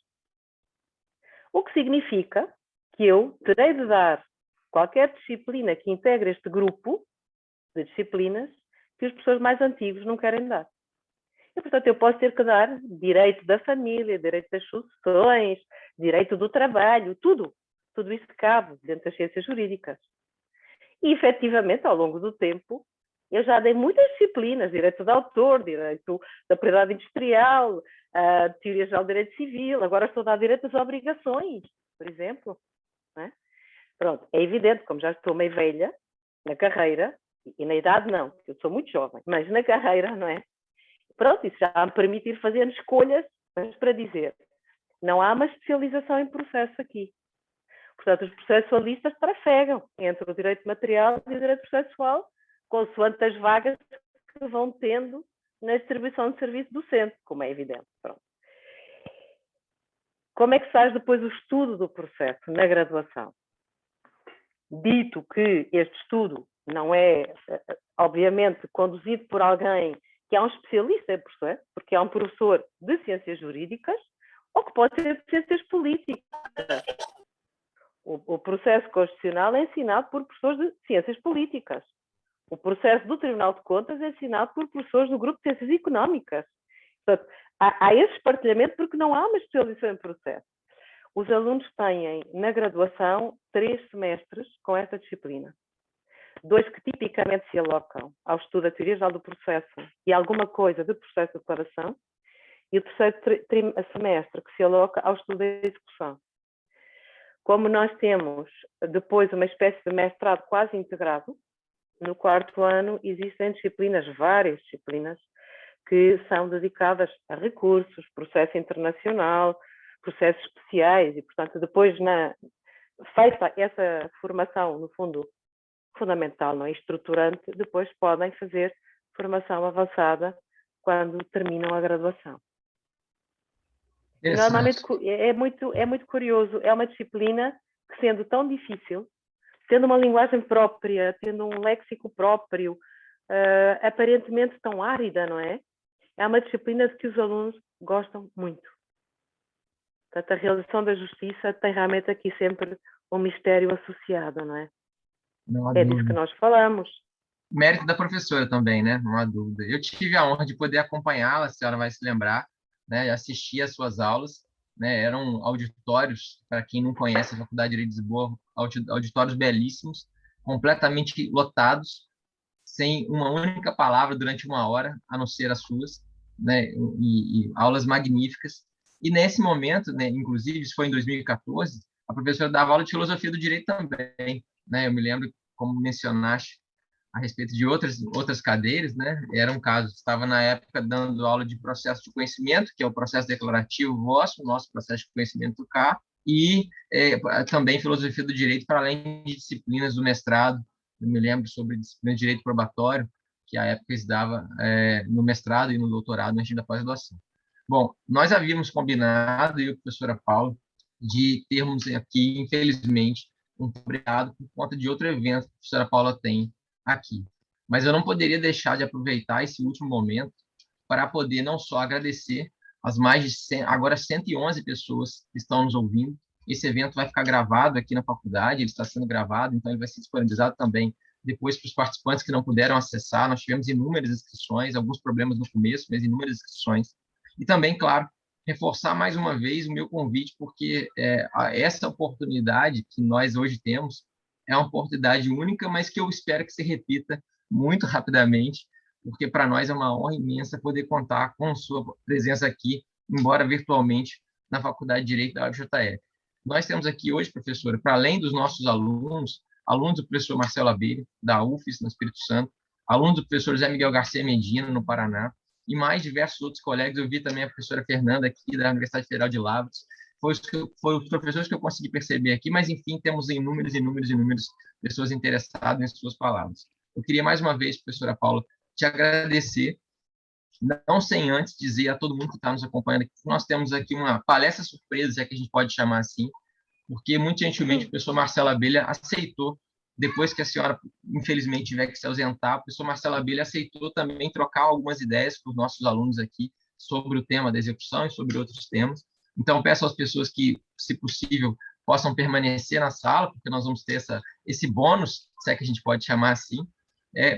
O que significa que eu terei de dar qualquer disciplina que integre este grupo de disciplinas que os professores mais antigos não querem dar. E, portanto, eu posso ter que dar direito da família, direito das sucessões, direito do trabalho, tudo isso que cabe dentro das ciências jurídicas. E, efetivamente, ao longo do tempo, eu já dei muitas disciplinas, direito de autor, direito da propriedade industrial, teoria geral do direito civil, agora estou a dar direito às obrigações, por exemplo. Não é? Pronto, é evidente, como já estou meio velha na carreira, e na idade não, porque eu sou muito jovem, mas na carreira, não é? Pronto, isso já me permitir fazer escolhas mas para dizer, não há uma especialização em processo aqui. Portanto, os processualistas trafegam entre o direito material e o direito processual, consoante as vagas que vão tendo na distribuição de serviço docente, como é evidente. Pronto. Como é que se faz depois o estudo do processo na graduação? Dito que este estudo não é, obviamente, conduzido por alguém que é um especialista em processo, porque é um professor de ciências jurídicas, ou que pode ser de ciências políticas. O processo constitucional é ensinado por professores de ciências políticas. O processo do Tribunal de Contas é ensinado por professores do grupo de ciências económicas. Portanto, há esse espartilhamento porque não há uma especialização em processo. Os alunos têm, na graduação, 3 semestres com esta disciplina. 2 que tipicamente se alocam ao estudo da teoria geral do processo e alguma coisa de processo de declaração, e o terceiro semestre que se aloca ao estudo da execução. Como nós temos depois uma espécie de mestrado quase integrado, no 4º ano existem disciplinas, várias disciplinas, que são dedicadas a recursos, processo internacional, processos especiais, e, portanto, depois, feita essa formação, no fundo, fundamental, não é? Estruturante, depois podem fazer formação avançada quando terminam a graduação. Normalmente é muito curioso, é uma disciplina que, sendo tão difícil, tendo uma linguagem própria, tendo um léxico próprio, aparentemente tão árida, não é? É uma disciplina de que os alunos gostam muito. Portanto, a realização da justiça tem realmente aqui sempre um mistério associado, não é?
Não há
É disso
dúvida.
que nós falamos.
Mérito da professora também, né? Não há dúvida. Eu tive a honra de poder acompanhá-la, a senhora vai se lembrar, né? Assistir às suas aulas, né? Eram auditórios, para quem não conhece a Faculdade de Direito de Lisboa, auditórios belíssimos, completamente lotados, sem uma única palavra durante 1 hora, a não ser as suas, né? E aulas magníficas. E nesse momento, né? Inclusive, isso foi em 2014, a professora dava aula de filosofia do direito também, né? Eu me lembro, como mencionaste, a respeito de outras cadeiras, né? Era um caso, estava na época dando aula de processo de conhecimento, que é o processo declarativo vosso, o nosso processo de conhecimento cá, e também filosofia do direito, para além de disciplinas do mestrado. Eu me lembro sobre disciplina de direito probatório, que à época se dava no mestrado e no doutorado, antes da pós-graduação. Bom, nós havíamos combinado, eu e a professora Paula, de termos aqui, infelizmente, um feriado por conta de outro evento que a professora Paula tem aqui. Mas eu não poderia deixar de aproveitar esse último momento para poder não só agradecer as mais de 100, agora 111 pessoas que estão nos ouvindo. Esse evento vai ficar gravado aqui na faculdade, ele está sendo gravado, então ele vai ser disponibilizado também depois para os participantes que não puderam acessar. Nós tivemos inúmeras inscrições, alguns problemas no começo, mas inúmeras inscrições. E também, claro, reforçar mais uma vez o meu convite, porque essa oportunidade que nós hoje temos é uma oportunidade única, mas que eu espero que se repita muito rapidamente, porque para nós é uma honra imensa poder contar com sua presença aqui, embora virtualmente, na Faculdade de Direito da UFJF. Nós temos aqui hoje, professora, para além dos nossos alunos do professor Marcelo Abelha, da UFES, no Espírito Santo, alunos do professor José Miguel Garcia Medina, no Paraná, e mais diversos outros colegas. Eu vi também a professora Fernanda, aqui da Universidade Federal de Lavras. Foi os professores que eu consegui perceber aqui, mas, enfim, temos inúmeras pessoas interessadas em suas palavras. Eu queria, mais uma vez, professora Paula, te agradecer, não sem antes dizer a todo mundo que está nos acompanhando aqui, que nós temos aqui uma palestra surpresa, já que a gente pode chamar assim, porque, muito gentilmente, o professor Marcelo Abelha aceitou, depois que a senhora, infelizmente, tiver que se ausentar, o professor Marcelo Abelha aceitou também trocar algumas ideias com os nossos alunos aqui sobre o tema da execução e sobre outros temas. Então, peço às pessoas que, se possível, possam permanecer na sala, porque nós vamos ter esse bônus, se é que a gente pode chamar assim.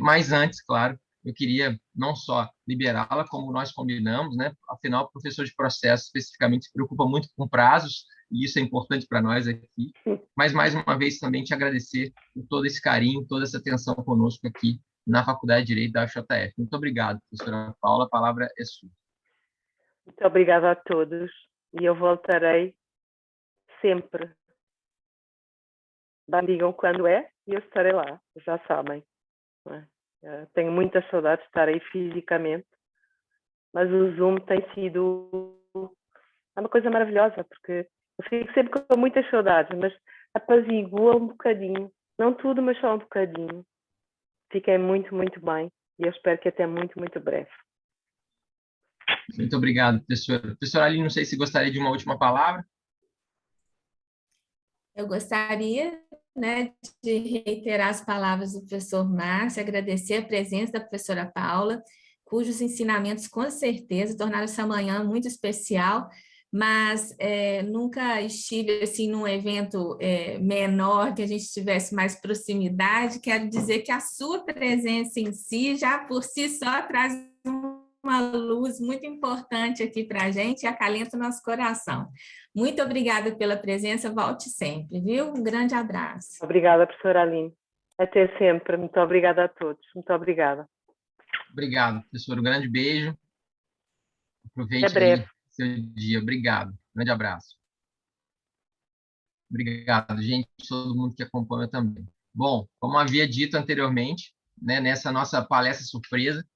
Mas antes, claro, eu queria não só liberá-la, como nós combinamos, né? Afinal, o professor de processo, especificamente, se preocupa muito com prazos, e isso é importante para nós aqui. Mas, mais uma vez, também te agradecer por todo esse carinho, toda essa atenção conosco aqui na Faculdade de Direito da UFJF. Muito obrigado, professora Paula, a palavra é sua.
Muito obrigada a todos, e eu voltarei sempre. Digam quando é, e eu estarei lá, já sabem. Tenho muitas saudades de estar aí fisicamente, mas o Zoom tem sido É uma coisa maravilhosa, porque eu fico sempre com muitas saudades, mas apazigua um bocadinho. Não tudo, mas só um bocadinho. Fiquei muito, muito bem. E eu espero que até muito, muito breve.
Muito obrigado, professora. Professora Aline, não sei se gostaria de uma última palavra.
Eu gostaria, né, de reiterar as palavras do professor Márcio, agradecer a presença da professora Paula, cujos ensinamentos, com certeza, tornaram essa manhã muito especial, mas nunca estive assim num evento menor, que a gente tivesse mais proximidade. Quero dizer que a sua presença em si, já por si só, traz uma luz muito importante aqui para a gente e acalenta o nosso coração. Muito obrigada pela presença, volte sempre, viu? Um grande abraço.
Obrigada, professora Aline. Até sempre. Muito obrigada a todos. Muito obrigada.
Obrigado, professor. Um grande beijo.
Até
Aproveite
breve.
aí seu dia. Obrigado. Grande abraço. Obrigado, gente, todo mundo que acompanha também. Bom, como havia dito anteriormente, né, nessa nossa palestra surpresa,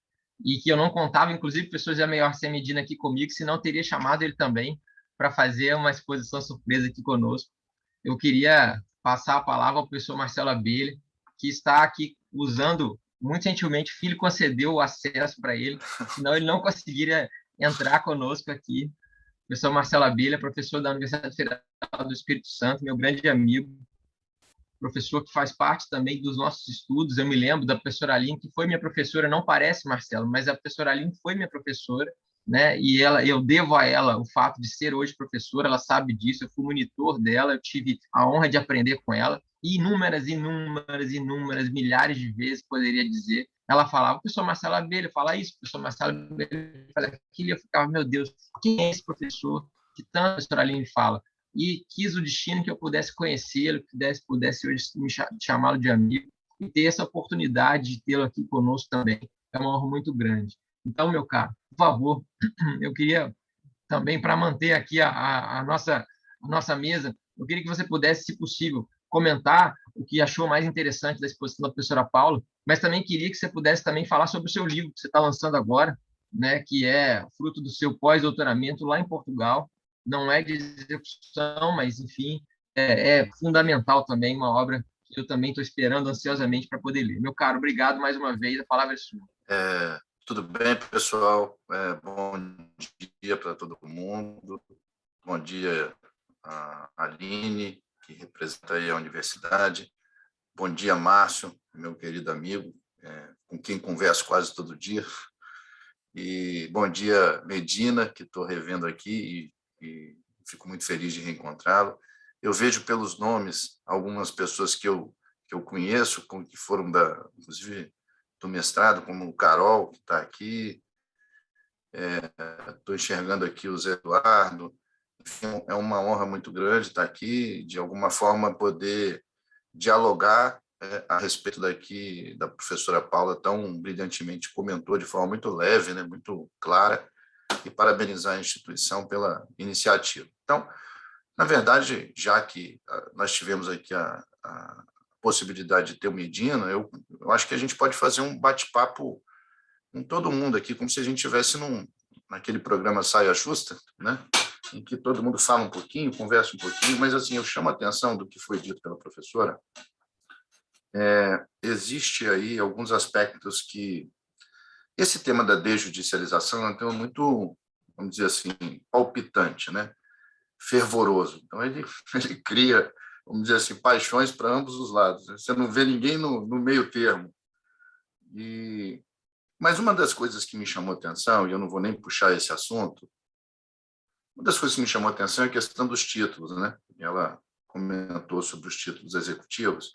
e que eu não contava, inclusive, o professor Zé Melhor Sem Medina aqui comigo, senão teria chamado ele também para fazer uma exposição surpresa aqui conosco. Eu queria passar a palavra ao professor Marcelo Abelha, que está aqui usando, muito gentilmente, o filho concedeu o acesso para ele, senão ele não conseguiria entrar conosco aqui. Professor Marcelo Abelha, professor da Universidade Federal do Espírito Santo, meu grande amigo, professor que faz parte também dos nossos estudos. Eu me lembro da professora Aline, que foi minha professora, não parece, Marcelo, mas a professora Aline foi minha professora, né? E eu devo a ela o fato de ser hoje professora, ela sabe disso, eu fui monitor dela, eu tive a honra de aprender com ela, e inúmeras, milhares de vezes, poderia dizer, ela falava, professor Marcelo Abelha, fala isso, professor Marcelo Abelha, fala aquilo, e eu ficava, meu Deus, quem é esse professor que tanto a professora Aline fala? E quis o destino que eu pudesse conhecê-lo, que pudesse hoje chamá-lo de amigo, e ter essa oportunidade de tê-lo aqui conosco também. É uma honra muito grande. Então, meu caro, por favor, eu queria também, para manter aqui a nossa mesa, eu queria que você pudesse, se possível, comentar o que achou mais interessante da exposição da professora Paula, mas também queria que você pudesse também falar sobre o seu livro que você está lançando agora, né, que é fruto do seu pós-doutoramento lá em Portugal. Não é de execução, mas, enfim, é fundamental também, uma obra que eu também estou esperando ansiosamente para poder ler. Meu caro, obrigado mais uma vez, a palavra é sua.
Tudo bem, pessoal? Bom dia para todo mundo. Bom dia a Aline, que representa aí a universidade. Bom dia, Márcio, meu querido amigo, com quem converso quase todo dia. E bom dia, Medina, que estou revendo aqui e fico muito feliz de reencontrá-lo. Eu vejo pelos nomes algumas pessoas que eu conheço, que foram inclusive do mestrado, como o Carol, que está aqui. Estou enxergando aqui o Zé Eduardo. Enfim, é uma honra muito grande estar aqui, de alguma forma poder dialogar a respeito da professora Paula, tão brilhantemente comentou de forma muito leve, né, muito clara, e parabenizar a instituição pela iniciativa. Então, na verdade, já que nós tivemos aqui a possibilidade de ter o Medina, eu acho que a gente pode fazer um bate-papo com todo mundo aqui, como se a gente estivesse naquele programa Saia Justa, né, em que todo mundo fala um pouquinho, conversa um pouquinho, mas assim, eu chamo a atenção do que foi dito pela professora. Existe aí alguns aspectos que esse tema da desjudicialização é um tema muito, vamos dizer assim, palpitante, né? Fervoroso. Então, ele cria, vamos dizer assim, paixões para ambos os lados. Você não vê ninguém no meio termo. Mas uma das coisas que me chamou a atenção, e eu não vou nem puxar esse assunto, uma das coisas que me chamou a atenção é a questão dos títulos, né? Ela comentou sobre os títulos executivos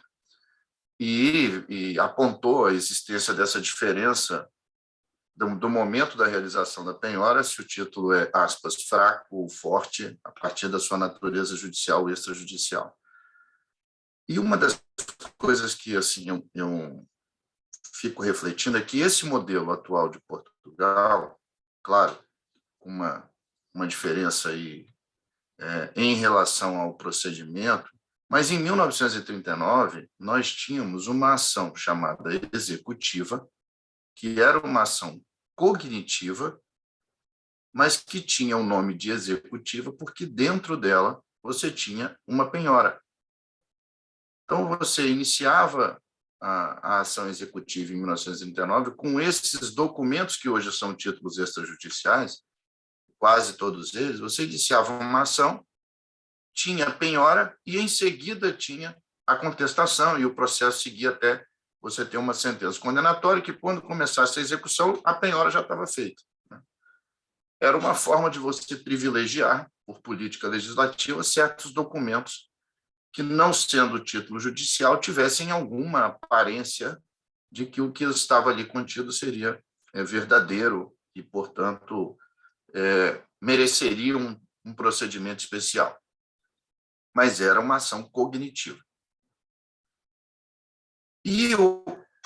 e apontou a existência dessa diferença do momento da realização da penhora, se o título é, aspas, fraco ou forte, a partir da sua natureza judicial ou extrajudicial. E uma das coisas que assim, eu fico refletindo é que esse modelo atual de Portugal, claro, uma diferença aí em relação ao procedimento, mas em 1939 nós tínhamos uma ação chamada executiva, que era uma ação cognitiva mas que tinha o nome de executiva porque dentro dela você tinha uma penhora. Então, você iniciava a ação executiva em 1939 com esses documentos que hoje são títulos extrajudiciais, quase todos eles, você iniciava uma ação, tinha a penhora e, em seguida, tinha a contestação e o processo seguia até você ter uma sentença condenatória que, quando começasse a execução, a penhora já estava feita. Era uma forma de você privilegiar, por política legislativa, certos documentos que, não sendo título judicial, tivessem alguma aparência de que o que estava ali contido seria verdadeiro e, portanto, mereceria um procedimento especial. Mas era uma ação cognitiva. E,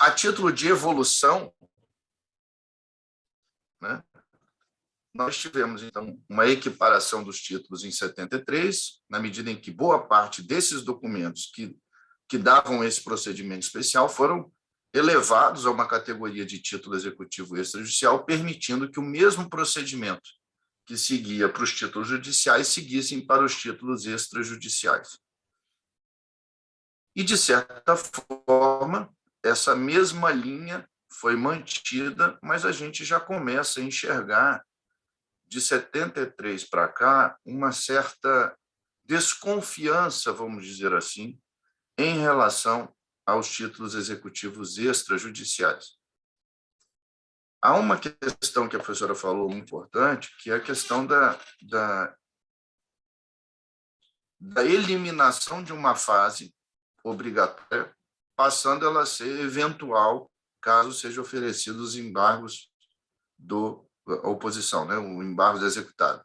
a título de evolução, né, nós tivemos, então, uma equiparação dos títulos em 73, na medida em que boa parte desses documentos que davam esse procedimento especial foram elevados a uma categoria de título executivo extrajudicial, permitindo que o mesmo procedimento que seguia para os títulos judiciais seguissem para os títulos extrajudiciais. E, de certa forma, essa mesma linha foi mantida, mas a gente já começa a enxergar, de 73 para cá, uma certa desconfiança, vamos dizer assim, em relação aos títulos executivos extrajudiciais. Há uma questão que a professora falou muito importante, que é a questão da eliminação de uma fase obrigatória, passando ela a ser eventual, caso sejam oferecidos embargos da oposição, né? O embargo executado.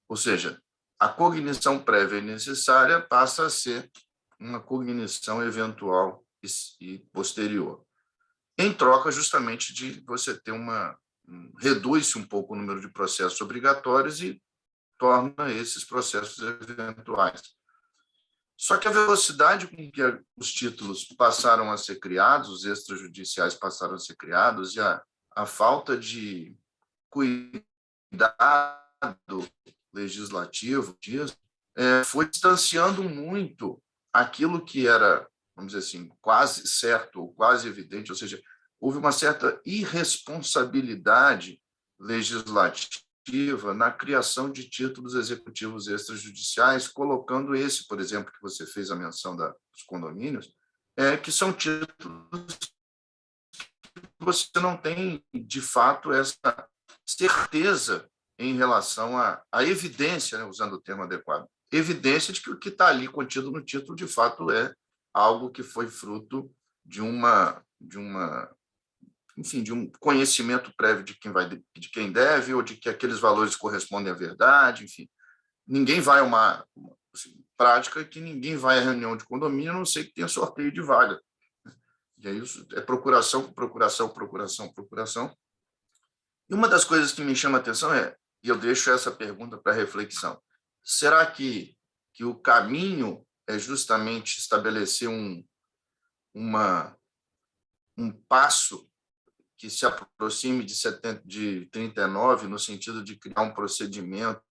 Ou seja, a cognição prévia e necessária passa a ser uma cognição eventual e posterior. Em troca, justamente, de você ter reduz-se um pouco o número de processos obrigatórios e torna esses processos eventuais. Só que a velocidade com que os títulos passaram a ser criados, os extrajudiciais passaram a ser criados, e a falta de cuidado legislativo disso, foi distanciando muito aquilo que era, vamos dizer assim, quase certo ou quase evidente, ou seja, houve uma certa irresponsabilidade legislativa na criação de títulos executivos extrajudiciais, colocando esse, por exemplo, que você fez a menção dos condomínios, que são títulos que você não tem, de fato, essa certeza em relação à evidência, né, usando o termo adequado, evidência de que o que está ali contido no título, de fato, é algo que foi fruto de enfim, de um conhecimento prévio de quem deve, ou de que aqueles valores correspondem à verdade, enfim. Ninguém vai a uma prática que ninguém vai à reunião de condomínio, a não ser que tenha sorteio de vaga. E aí é procuração, procuração, procuração, procuração. E uma das coisas que me chama a atenção e eu deixo essa pergunta para reflexão, será que o caminho é justamente estabelecer um passo que se aproxime de 39, no sentido de criar um procedimento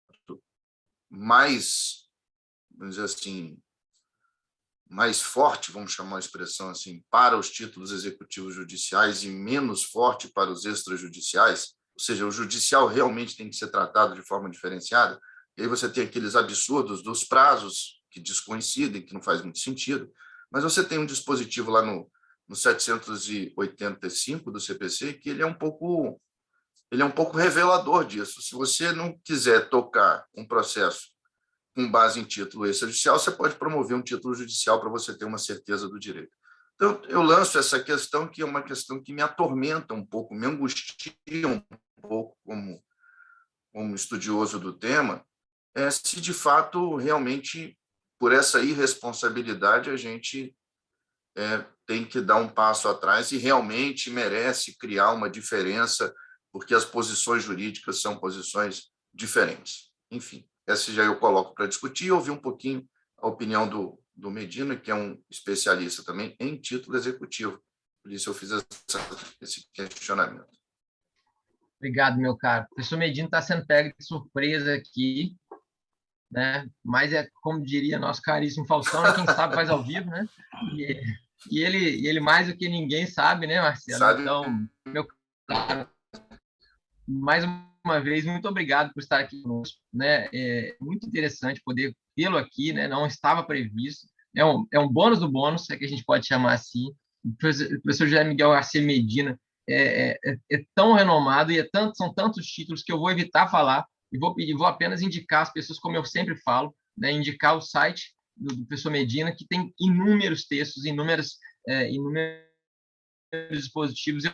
mais, vamos dizer assim, mais forte, vamos chamar a expressão assim, para os títulos executivos judiciais e menos forte para os extrajudiciais? Ou seja, o judicial realmente tem que ser tratado de forma diferenciada? E aí você tem aqueles absurdos dos prazos que descoincidem, que não faz muito sentido, mas você tem um dispositivo lá no 785 do CPC, que ele é um pouco revelador disso. Se você não quiser tocar um processo com base em título extrajudicial, você pode promover um título judicial para você ter uma certeza do direito. Então, eu lanço essa questão, que é uma questão que me atormenta um pouco, me angustia um pouco como estudioso do tema, se de fato, realmente, por essa irresponsabilidade, a gente tem que dar um passo atrás e realmente merece criar uma diferença, porque as posições jurídicas são posições diferentes. Enfim, essa já eu coloco para discutir e ouvir um pouquinho a opinião do Medina, que é um especialista também em título executivo. Por isso eu fiz esse questionamento.
Obrigado, meu caro. O professor Medina está sendo pego de surpresa aqui, né? Mas é como diria nosso caríssimo Faustão, né? Quem sabe faz ao vivo, né? E ele mais do que ninguém sabe, né, Marcelo?
Sabe?
Então, meu caro, mais uma vez, muito obrigado por estar aqui conosco, né? É muito interessante poder tê-lo aqui, né? Não estava previsto. É um bônus do bônus, é que a gente pode chamar assim. O professor José Miguel Garcia Medina é tão renomado e são tantos títulos que eu vou evitar falar e vou apenas indicar as pessoas, como eu sempre falo, né? Indicar o site do professor Medina, que tem inúmeros textos, inúmeros dispositivos.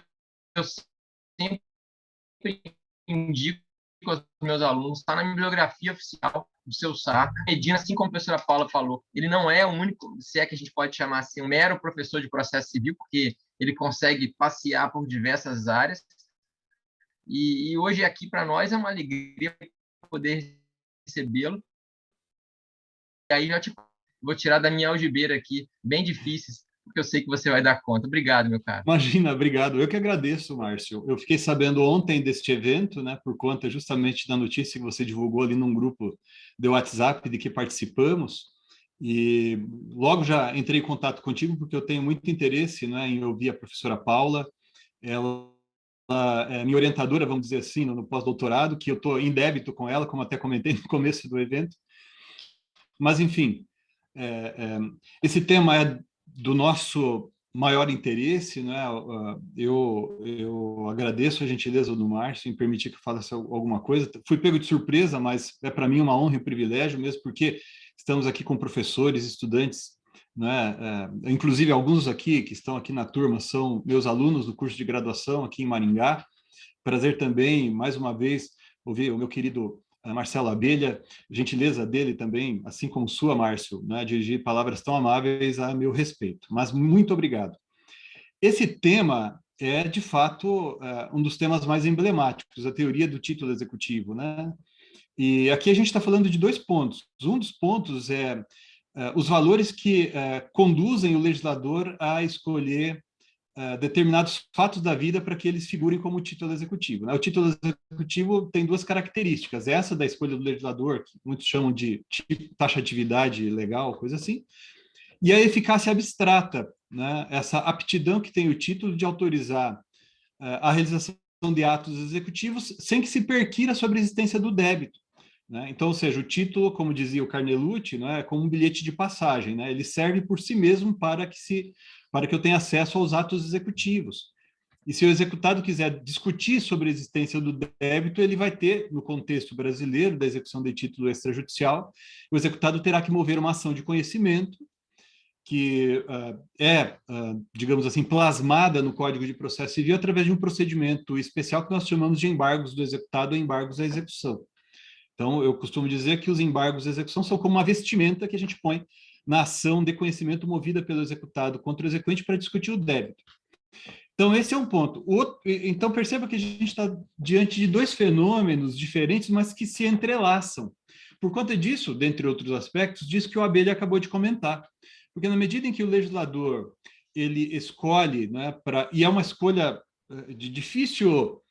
Eu sempre indico aos meus alunos, está na bibliografia oficial do seu SAR. Medina, assim como a professora Paula falou, ele não é o único, se é que a gente pode chamar assim, um mero professor de processo civil, porque ele consegue passear por diversas áreas. E hoje aqui para nós é uma alegria poder recebê-lo. E aí vou tirar da minha algibeira aqui, bem difíceis, porque eu sei que você vai dar conta. Obrigado, meu caro.
Imagina, obrigado. Eu que agradeço, Márcio. Eu fiquei sabendo ontem deste evento, né, por conta justamente da notícia que você divulgou ali num grupo de WhatsApp de que participamos, e logo já entrei em contato contigo porque eu tenho muito interesse, né, em ouvir a professora Paula. Ela é minha orientadora, vamos dizer assim, no pós-doutorado, que eu estou em débito com ela, como até comentei no começo do evento. Mas, enfim, esse tema é do nosso maior interesse, né? Eu agradeço a gentileza do Márcio em permitir que eu falasse alguma coisa. Fui pego de surpresa, mas é para mim uma honra e um privilégio, mesmo porque estamos aqui com professores, estudantes, né? Inclusive alguns aqui que estão aqui na turma são meus alunos do curso de graduação aqui em Maringá. Prazer também, mais uma vez, ouvir o meu querido Marcelo Abelha, gentileza dele também, assim como sua, Márcio, né, dirigir palavras tão amáveis a meu respeito. Mas muito obrigado. Esse tema é, de fato, um dos temas mais emblemáticos, a teoria do título executivo, né? E aqui a gente está falando de 2 pontos. Um dos pontos é os valores que conduzem o legislador a escolher determinados fatos da vida para que eles figurem como título executivo, né? O título executivo tem 2 características, essa da escolha do legislador, que muitos chamam de taxatividade legal, coisa assim, e a eficácia abstrata, né? Essa aptidão que tem o título de autorizar a realização de atos executivos sem que se perquira sobre a existência do débito, né? Então, ou seja, o título, como dizia o Carnelucci, né, é como um bilhete de passagem, né? Ele serve por si mesmo para que eu tenha acesso aos atos executivos. E se o executado quiser discutir sobre a existência do débito, ele vai ter, no contexto brasileiro da execução de título extrajudicial, o executado terá que mover uma ação de conhecimento que digamos assim, plasmada no Código de Processo Civil através de um procedimento especial que nós chamamos de embargos do executado ou embargos à execução. Então, eu costumo dizer que os embargos à execução são como uma vestimenta que a gente põe na ação de conhecimento movida pelo executado contra o exequente para discutir o débito. Então, esse é um ponto. Então, perceba que a gente está diante de 2 fenômenos diferentes, mas que se entrelaçam. Por conta disso, dentre outros aspectos, diz que o Abelha acabou de comentar. Porque na medida em que o legislador ele escolhe, né, e é uma escolha de difícil...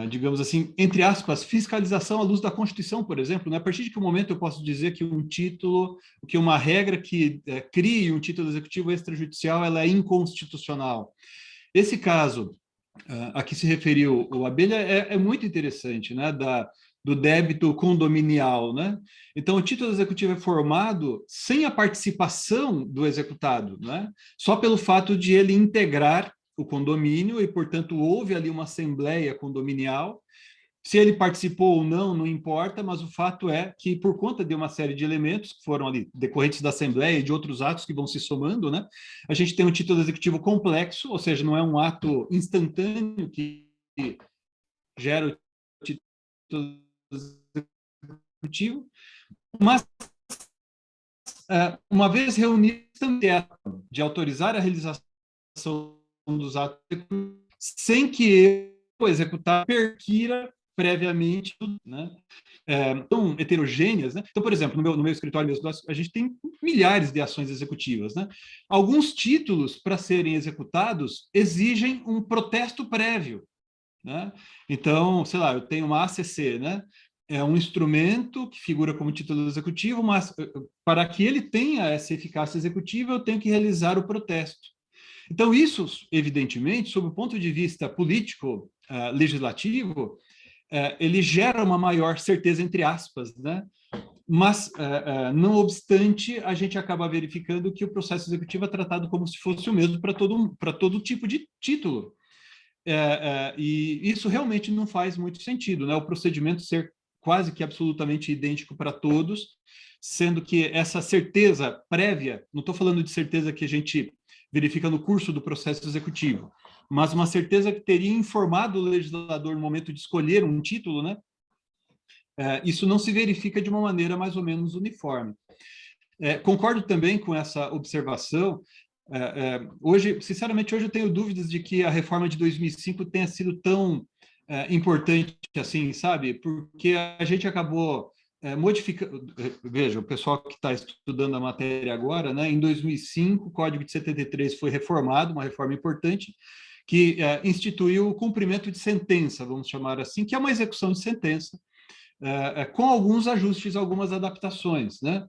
digamos assim, entre aspas, fiscalização à luz da Constituição, por exemplo, né? A partir de que momento eu posso dizer que que uma regra que crie um título executivo extrajudicial, ela é inconstitucional? Esse caso a que se referiu o Abelha é muito interessante, né? Do débito condominial, né? Então, o título executivo é formado sem a participação do executado, né? Só pelo fato de ele integrar o condomínio e, portanto, houve ali uma assembleia condominial. Se ele participou ou não, não importa, mas o fato é que, por conta de uma série de elementos que foram ali decorrentes da assembleia e de outros atos que vão se somando, né, a gente tem um título executivo complexo, ou seja, não é um ato instantâneo que gera o título executivo, mas, uma vez reunido de autorizar a realização dos atos sem que o executado perquira previamente, né? Tão heterogêneas, né? Então, por exemplo, no meu escritório mesmo, a gente tem milhares de ações executivas, né? Alguns títulos, para serem executados, exigem um protesto prévio. né? Então, sei lá, eu tenho uma ACC, né? É um instrumento que figura como título executivo, mas para que ele tenha essa eficácia executiva, eu tenho que realizar o protesto. Então, isso, evidentemente, sob o ponto de vista político, legislativo, ele gera uma maior certeza, entre aspas, né? Mas, não obstante, a gente acaba verificando que o processo executivo é tratado como se fosse o mesmo para todo tipo de título. E isso realmente não faz muito sentido, né? O procedimento ser quase que absolutamente idêntico para todos, sendo que essa certeza prévia, não estou falando de certeza que a gente verifica no curso do processo executivo, mas uma certeza que teria informado o legislador no momento de escolher um título, né? Isso não se verifica de uma maneira mais ou menos uniforme. Concordo também com essa observação. Hoje, sinceramente, hoje eu tenho dúvidas de que a reforma de 2005 tenha sido tão importante assim, sabe? Porque a gente acabou modificando. Veja, o pessoal que está estudando a matéria agora, né? Em 2005, o Código de 73 foi reformado, uma reforma importante, que instituiu o cumprimento de sentença, vamos chamar assim, que é uma execução de sentença, com alguns ajustes, algumas adaptações, né?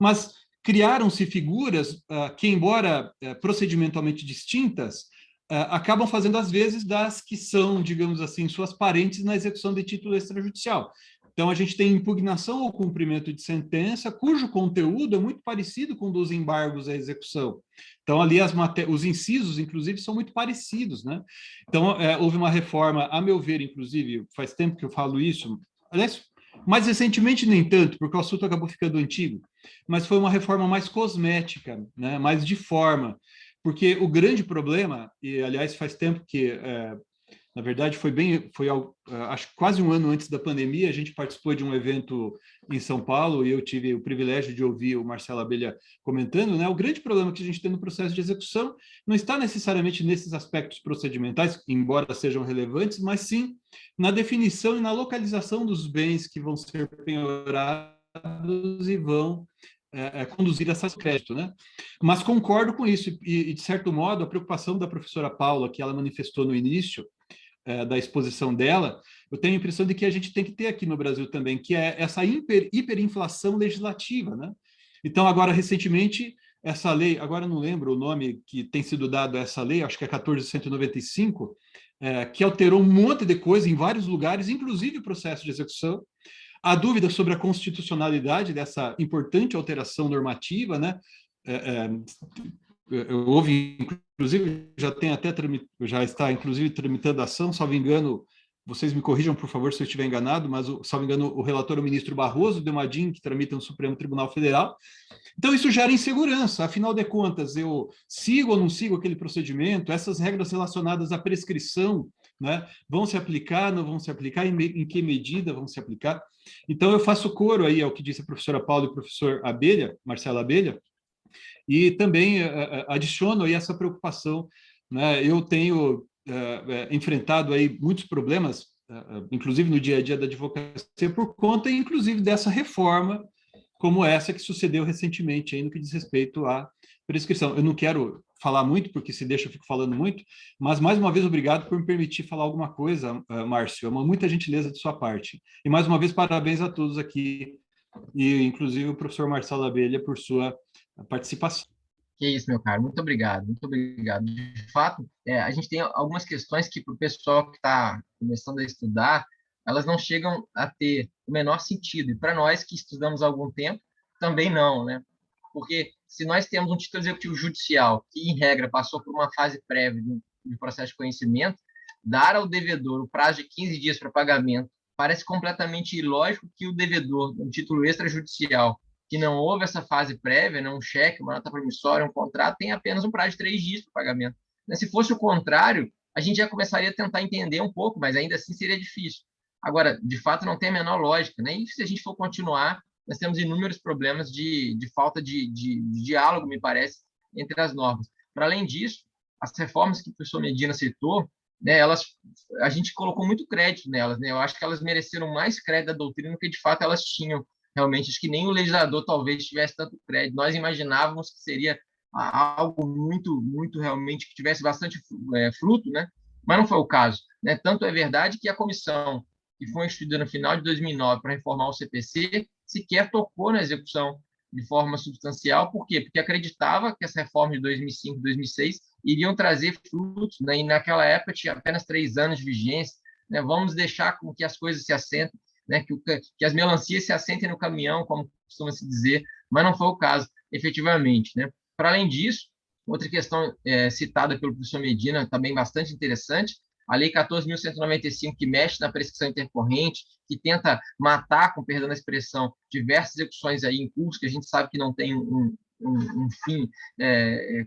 Mas criaram-se figuras que, embora procedimentalmente distintas, acabam fazendo, às vezes, das que são, digamos assim, suas parentes na execução de título extrajudicial. Então, a gente tem impugnação ao cumprimento de sentença, cujo conteúdo é muito parecido com o dos embargos à execução. Então, ali os incisos, inclusive, são muito parecidos, né? Então, houve uma reforma, a meu ver, inclusive, faz tempo que eu falo isso, aliás, mais recentemente nem tanto, porque o assunto acabou ficando antigo, mas foi uma reforma mais cosmética, né? Mais de forma, porque o grande problema, e aliás faz tempo que, na verdade acho que quase um ano antes da pandemia, a gente participou de um evento em São Paulo e eu tive o privilégio de ouvir o Marcelo Abelha comentando, né? O grande problema que a gente tem no processo de execução não está necessariamente nesses aspectos procedimentais, embora sejam relevantes, mas sim na definição e na localização dos bens que vão ser penhorados e vão conduzir essa crédito, né? Mas concordo com isso e, de certo modo, a preocupação da professora Paula, que ela manifestou no início da exposição dela, eu tenho a impressão de que a gente tem que ter aqui no Brasil também, que é essa hiperinflação legislativa, né? Então, agora, recentemente, essa lei, agora não lembro o nome que tem sido dado a essa lei, acho que é 14.195, que alterou um monte de coisa em vários lugares, inclusive o processo de execução. Há dúvida sobre a constitucionalidade dessa importante alteração normativa, né? Houve, inclusive, já está, inclusive, tramitando ação, salvo engano, vocês me corrijam, por favor, se eu estiver enganado, mas, salvo engano, o relator é o ministro Barroso Demadin, que tramita no Supremo Tribunal Federal. Então, isso gera insegurança. Afinal de contas, eu sigo ou não sigo aquele procedimento? Essas regras relacionadas à prescrição, né, vão se aplicar, não vão se aplicar? Em que medida vão se aplicar? Então, eu faço coro aí ao que disse a professora Paula e o professor Abelha, Marcelo Abelha, e também adiciono aí essa preocupação, né? Eu tenho enfrentado aí muitos problemas, inclusive no dia a dia da advocacia, por conta, inclusive, dessa reforma como essa que sucedeu recentemente aí no que diz respeito à prescrição. Eu não quero falar muito, porque se deixa eu fico falando muito, mas mais uma vez obrigado por me permitir falar alguma coisa, Márcio, é muita gentileza de sua parte. E mais uma vez parabéns a todos aqui, e inclusive o professor Marcelo Abelha por sua participação.
Que isso, meu caro, muito obrigado, muito obrigado. De fato, a gente tem algumas questões que para o pessoal que está começando a estudar, elas não chegam a ter o menor sentido, e para nós que estudamos há algum tempo, também não, né? Porque se nós temos um título executivo judicial que, em regra, passou por uma fase prévia de processo de conhecimento, dar ao devedor o prazo de 15 dias para pagamento parece completamente ilógico que o devedor, um título extrajudicial, que não houve essa fase prévia, né, um cheque, uma nota promissória, um contrato, tem apenas um prazo de 3 dias para pagamento. Se fosse o contrário, a gente já começaria a tentar entender um pouco, mas ainda assim seria difícil. Agora, de fato, não tem a menor lógica, né? E se a gente for continuar, nós temos inúmeros problemas de falta de diálogo, me parece, entre as normas. Para além disso, as reformas que o professor Medina citou, né, a gente colocou muito crédito nelas, né? Eu acho que elas mereceram mais crédito da doutrina do que, de fato, elas tinham. Realmente, acho que nem o legislador talvez tivesse tanto crédito. Nós imaginávamos que seria algo muito, muito realmente que tivesse bastante fruto, né? mas não foi o caso, né? Tanto é verdade que a comissão que foi instituída no final de 2009 para reformar o CPC sequer tocou na execução de forma substancial. Por quê? Porque acreditava que essa reforma de 2005, 2006 iriam trazer frutos, né? E naquela época tinha apenas 3 anos de vigência, né? Vamos deixar com que as coisas se assentem, né? Que as melancias se assentem no caminhão, como costuma se dizer, mas não foi o caso, efetivamente, né? Para além disso, outra questão citada pelo professor Medina, também bastante interessante, a Lei 14.195, que mexe na prescrição intercorrente, que tenta matar, com perdão da expressão, diversas execuções aí em curso, que a gente sabe que não tem um fim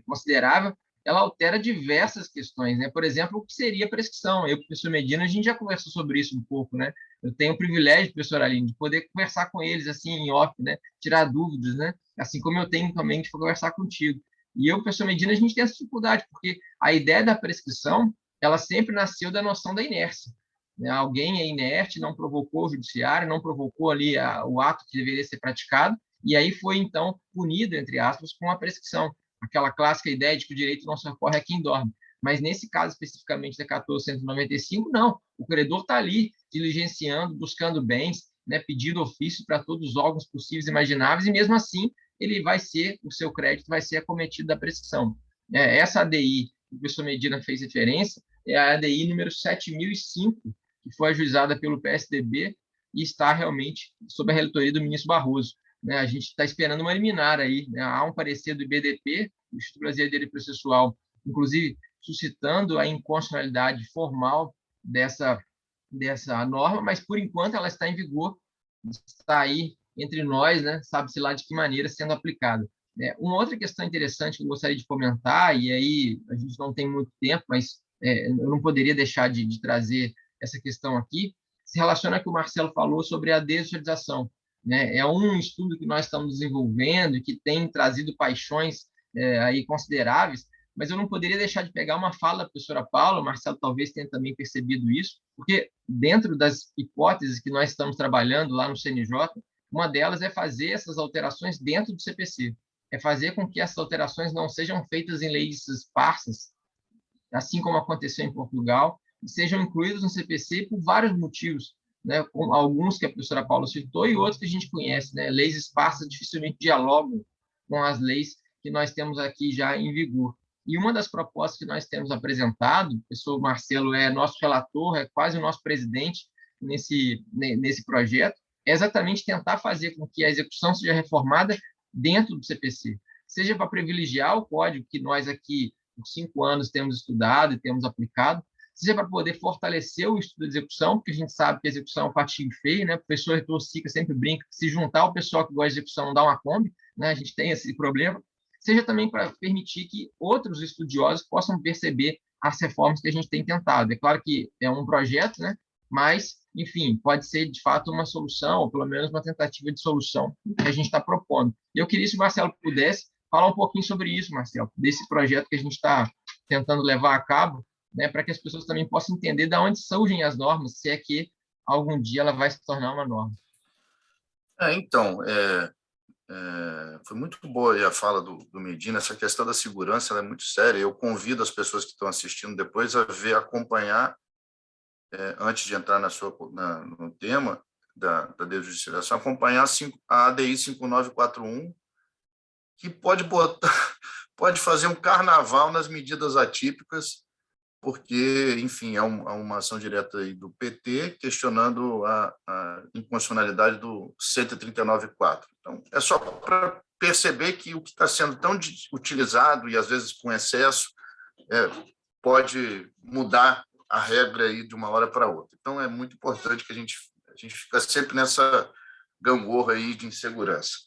considerável, ela altera diversas questões, né? Por exemplo, o que seria prescrição? Eu, professor Medina, a gente já conversou sobre isso um pouco, né? Eu tenho o privilégio, professor Aline, de poder conversar com eles, assim, em off, né? Tirar dúvidas, né? Assim como eu tenho também de conversar contigo. E eu, professor Medina, a gente tem essa dificuldade, porque a ideia da prescrição, ela sempre nasceu da noção da inércia. Né? Alguém é inerte, não provocou o judiciário, não provocou ali o ato que deveria ser praticado, e aí foi, então, punido, entre aspas, com a prescrição. Aquela clássica ideia de que o direito não socorre a quem dorme. Mas nesse caso, especificamente da 14.195, não. O credor está ali, diligenciando, buscando bens, né, pedindo ofício para todos os órgãos possíveis e imagináveis, e mesmo assim, o seu crédito vai ser acometido da prescrição. Essa ADI que o professor Medina fez referência é a ADI número 7.005, que foi ajuizada pelo PSDB e está realmente sob a relatoria do ministro Barroso. Né? A gente está esperando uma liminar aí. Né? Há um parecer do IBDP, do Instituto Brasileiro de Direito Processual, inclusive suscitando a inconstitucionalidade formal dessa norma, mas, por enquanto, ela está em vigor, está aí entre nós, né? Sabe-se lá de que maneira sendo aplicada. Uma outra questão interessante que eu gostaria de comentar, e aí a gente não tem muito tempo, mas eu não poderia deixar de trazer essa questão aqui, se relaciona ao que o Marcelo falou sobre a desjudicialização. Né? É um estudo que nós estamos desenvolvendo e que tem trazido paixões aí consideráveis, mas eu não poderia deixar de pegar uma fala da professora Paula, o Marcelo talvez tenha também percebido isso, porque dentro das hipóteses que nós estamos trabalhando lá no CNJ, uma delas é fazer essas alterações dentro do CPC, é fazer com que essas alterações não sejam feitas em leis esparsas, assim como aconteceu em Portugal, e sejam incluídos no CPC por vários motivos, né? Com alguns que a professora Paula citou e outros que a gente conhece. Né? Leis esparsas dificilmente dialogam com as leis que nós temos aqui já em vigor. E uma das propostas que nós temos apresentado, o professor Marcelo é nosso relator, é quase o nosso presidente nesse projeto, é exatamente tentar fazer com que a execução seja reformada dentro do CPC, seja para privilegiar o código que nós aqui, por 5 anos, temos estudado e temos aplicado, seja para poder fortalecer o estudo de execução, porque a gente sabe que a execução é um patinho feio, né? O professor Heitor Sica sempre brinca que se juntar o pessoal que gosta de execução não dá uma Kombi, né? A gente tem esse problema, seja também para permitir que outros estudiosos possam perceber as reformas que a gente tem tentado. É claro que é um projeto, né? Mas, enfim, pode ser de fato uma solução, ou pelo menos uma tentativa de solução que a gente está propondo. E eu queria, se o Marcelo pudesse, falar um pouquinho sobre isso, Marcelo, desse projeto que a gente está tentando levar a cabo, né, para que as pessoas também possam entender de onde surgem as normas, se é que algum dia ela vai se tornar uma norma.
Então, foi muito boa a fala do Medina. Essa questão da segurança ela é muito séria. Eu convido as pessoas que estão assistindo depois a acompanhar, antes de entrar no tema da desjudicialização, acompanhar a ADI 5941, que pode fazer um carnaval nas medidas atípicas, porque, enfim, é uma ação direta aí do PT questionando a inconstitucionalidade do 139.4. Então, é só para perceber que o que está sendo tão utilizado, e às vezes com excesso, pode mudar a regra aí de uma hora para outra. Então, é muito importante que a gente fica sempre nessa gangorra aí de insegurança.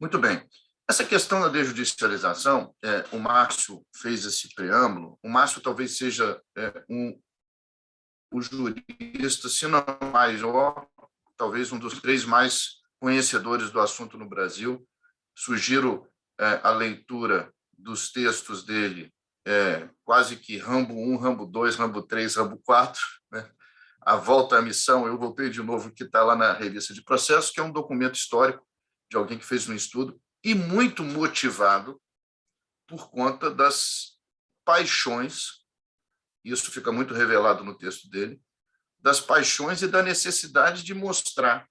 Muito bem. Essa questão da desjudicialização, o Márcio fez esse preâmbulo. O Márcio talvez seja o jurista, se não maior, talvez um dos 3 mais conhecedores do assunto no Brasil. Sugiro a leitura dos textos dele, quase que Rambo 1, Rambo 2, Rambo 3, Rambo 4, né? A Volta à Missão, eu voltei de novo, que está lá na Revista de Processos, que é um documento histórico de alguém que fez um estudo, e muito motivado por conta das paixões e isso fica muito revelado no texto dele, das paixões e da necessidade de mostrar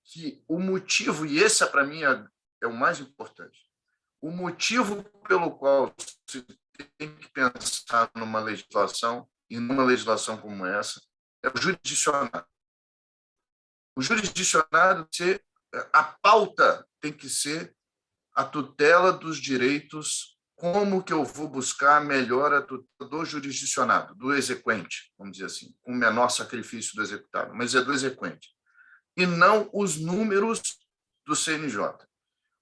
que o motivo, e esse para mim é o mais importante, o motivo pelo qual se tem que pensar numa legislação, e numa legislação como essa, é o jurisdicionado. O jurisdicionado, a pauta tem que ser a tutela dos direitos. Como que eu vou buscar melhor a tutela do jurisdicionado, do exequente, vamos dizer assim, com o menor sacrifício do executado, mas é do exequente, e não os números do CNJ.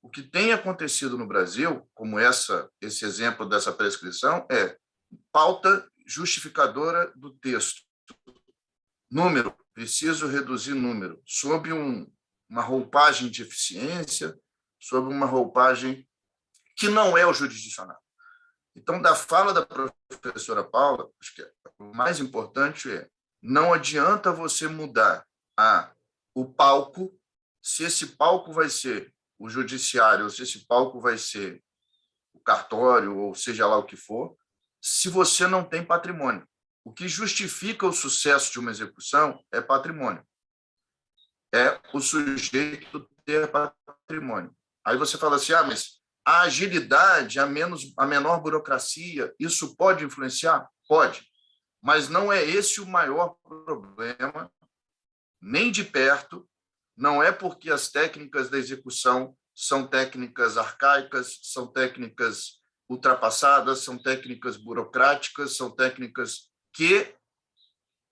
O que tem acontecido no Brasil, como esse exemplo dessa prescrição, é pauta justificadora do texto. Número, preciso reduzir número, sob uma roupagem de eficiência, sob uma roupagem que não é o jurisdicionado. Então, da fala da professora Paula, acho que o mais importante é: não adianta você mudar o palco, se esse palco vai ser o judiciário, ou se esse palco vai ser o cartório, ou seja lá o que for, se você não tem patrimônio. O que justifica o sucesso de uma execução é patrimônio. É o sujeito ter patrimônio. Aí você fala assim, mas a agilidade, a menor burocracia, isso pode influenciar? Pode. Mas não é esse o maior problema, nem de perto. Não é porque as técnicas da execução são técnicas arcaicas, são técnicas ultrapassadas, são técnicas burocráticas, são técnicas que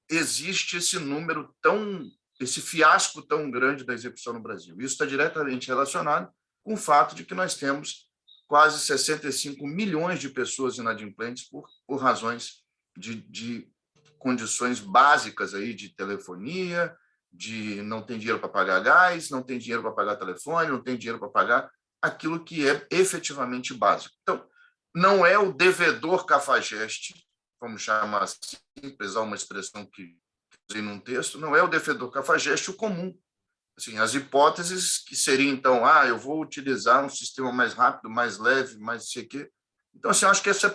existe esse fiasco tão grande da execução no Brasil. Isso está diretamente relacionado com o fato de que nós temos quase 65 milhões de pessoas inadimplentes por razões de condições básicas aí de telefonia, de não tem dinheiro para pagar gás, não tem dinheiro para pagar telefone, não tem dinheiro para pagar aquilo que é efetivamente básico. Então, não é o devedor cafajeste, vamos chamar assim, usar uma expressão que usei num texto, não é o devedor cafajeste o comum. Assim, as hipóteses que seriam, então, eu vou utilizar um sistema mais rápido, mais leve, mais sei quê. Então, assim, eu acho que essa é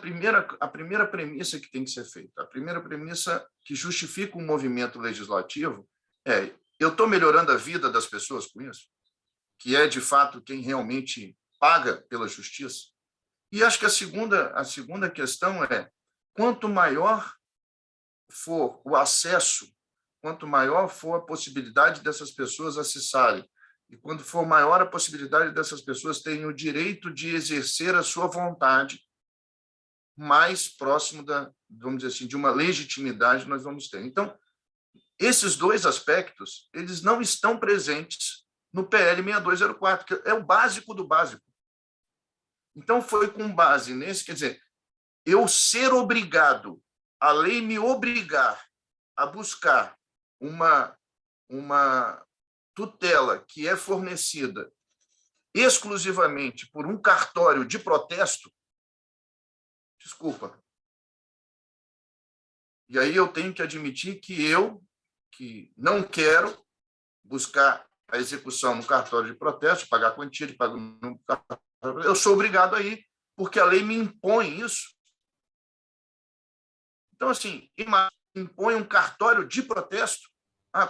a primeira premissa que tem que ser feita. A primeira premissa que justifica um movimento legislativo é: eu estou melhorando a vida das pessoas com isso? Que é, de fato, quem realmente paga pela justiça? E acho que a segunda questão é: quanto maior for o acesso, quanto maior for a possibilidade dessas pessoas acessarem, e quanto for maior a possibilidade dessas pessoas terem o direito de exercer a sua vontade, mais próximo vamos dizer assim, de uma legitimidade nós vamos ter. Então, esses dois aspectos, eles não estão presentes no PL 6204, que é o básico do básico. Então, foi com base nesse, quer dizer, eu ser obrigado, a lei me obrigar a buscar uma tutela que é fornecida exclusivamente por um cartório de protesto, desculpa. E aí eu tenho que admitir que não quero buscar a execução no cartório de protesto, pagar a quantia de pagamento, eu sou obrigado a ir, porque a lei me impõe isso. Então, assim, impõe um cartório de protesto.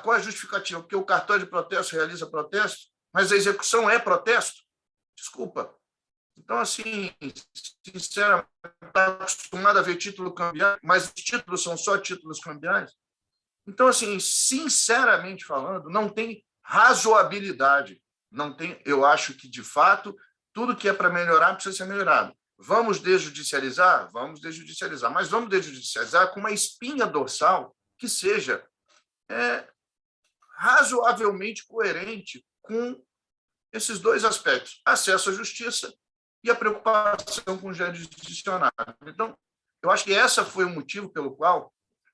Qual é a justificativa? Porque o cartório de protesto realiza protesto, mas a execução é protesto? Desculpa. Então, assim, sinceramente, está acostumado a ver título cambial, mas os títulos são só títulos cambiais. Então, assim, sinceramente falando, não tem razoabilidade. Não tem, eu acho que, de fato, tudo que é para melhorar precisa ser melhorado. Vamos desjudicializar? Vamos desjudicializar. Mas vamos desjudicializar com uma espinha dorsal que seja razoavelmente coerente com esses dois aspectos: acesso à justiça e a preocupação com o jurisdicionado. Então, eu acho que esse foi o motivo pelo qual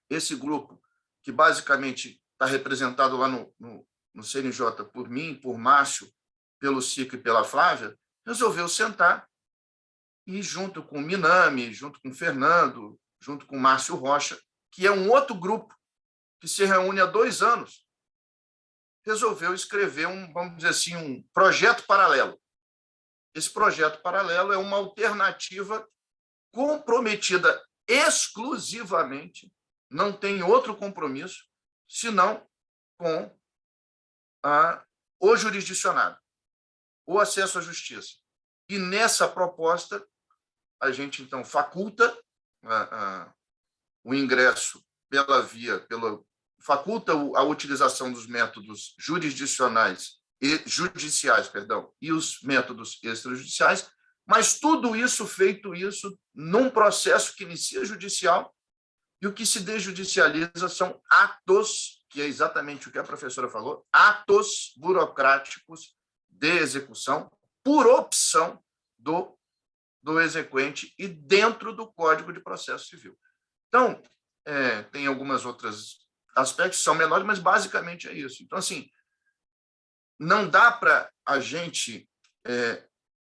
esse grupo, que basicamente está representado lá no CNJ por mim, por Márcio, pelo Cico e pela Flávia, resolveu sentar e, junto com o Minami, junto com o Fernando, junto com o Márcio Rocha, que é um outro grupo que se reúne há 2 anos, resolveu escrever vamos dizer assim, um projeto paralelo. Esse projeto paralelo é uma alternativa comprometida exclusivamente, não tem outro compromisso senão com o jurisdicionado, o acesso à justiça. E nessa proposta, a gente, então, faculta o ingresso faculta a utilização dos métodos jurisdicionais e judiciais, e os métodos extrajudiciais, mas tudo isso feito num processo que inicia judicial, e o que se desjudicializa são atos, que é exatamente o que a professora falou, atos burocráticos de execução por opção do exequente e dentro do Código de Processo Civil. Então, tem algumas outras aspectos que são menores, mas basicamente é isso. Então, assim, não dá para a gente,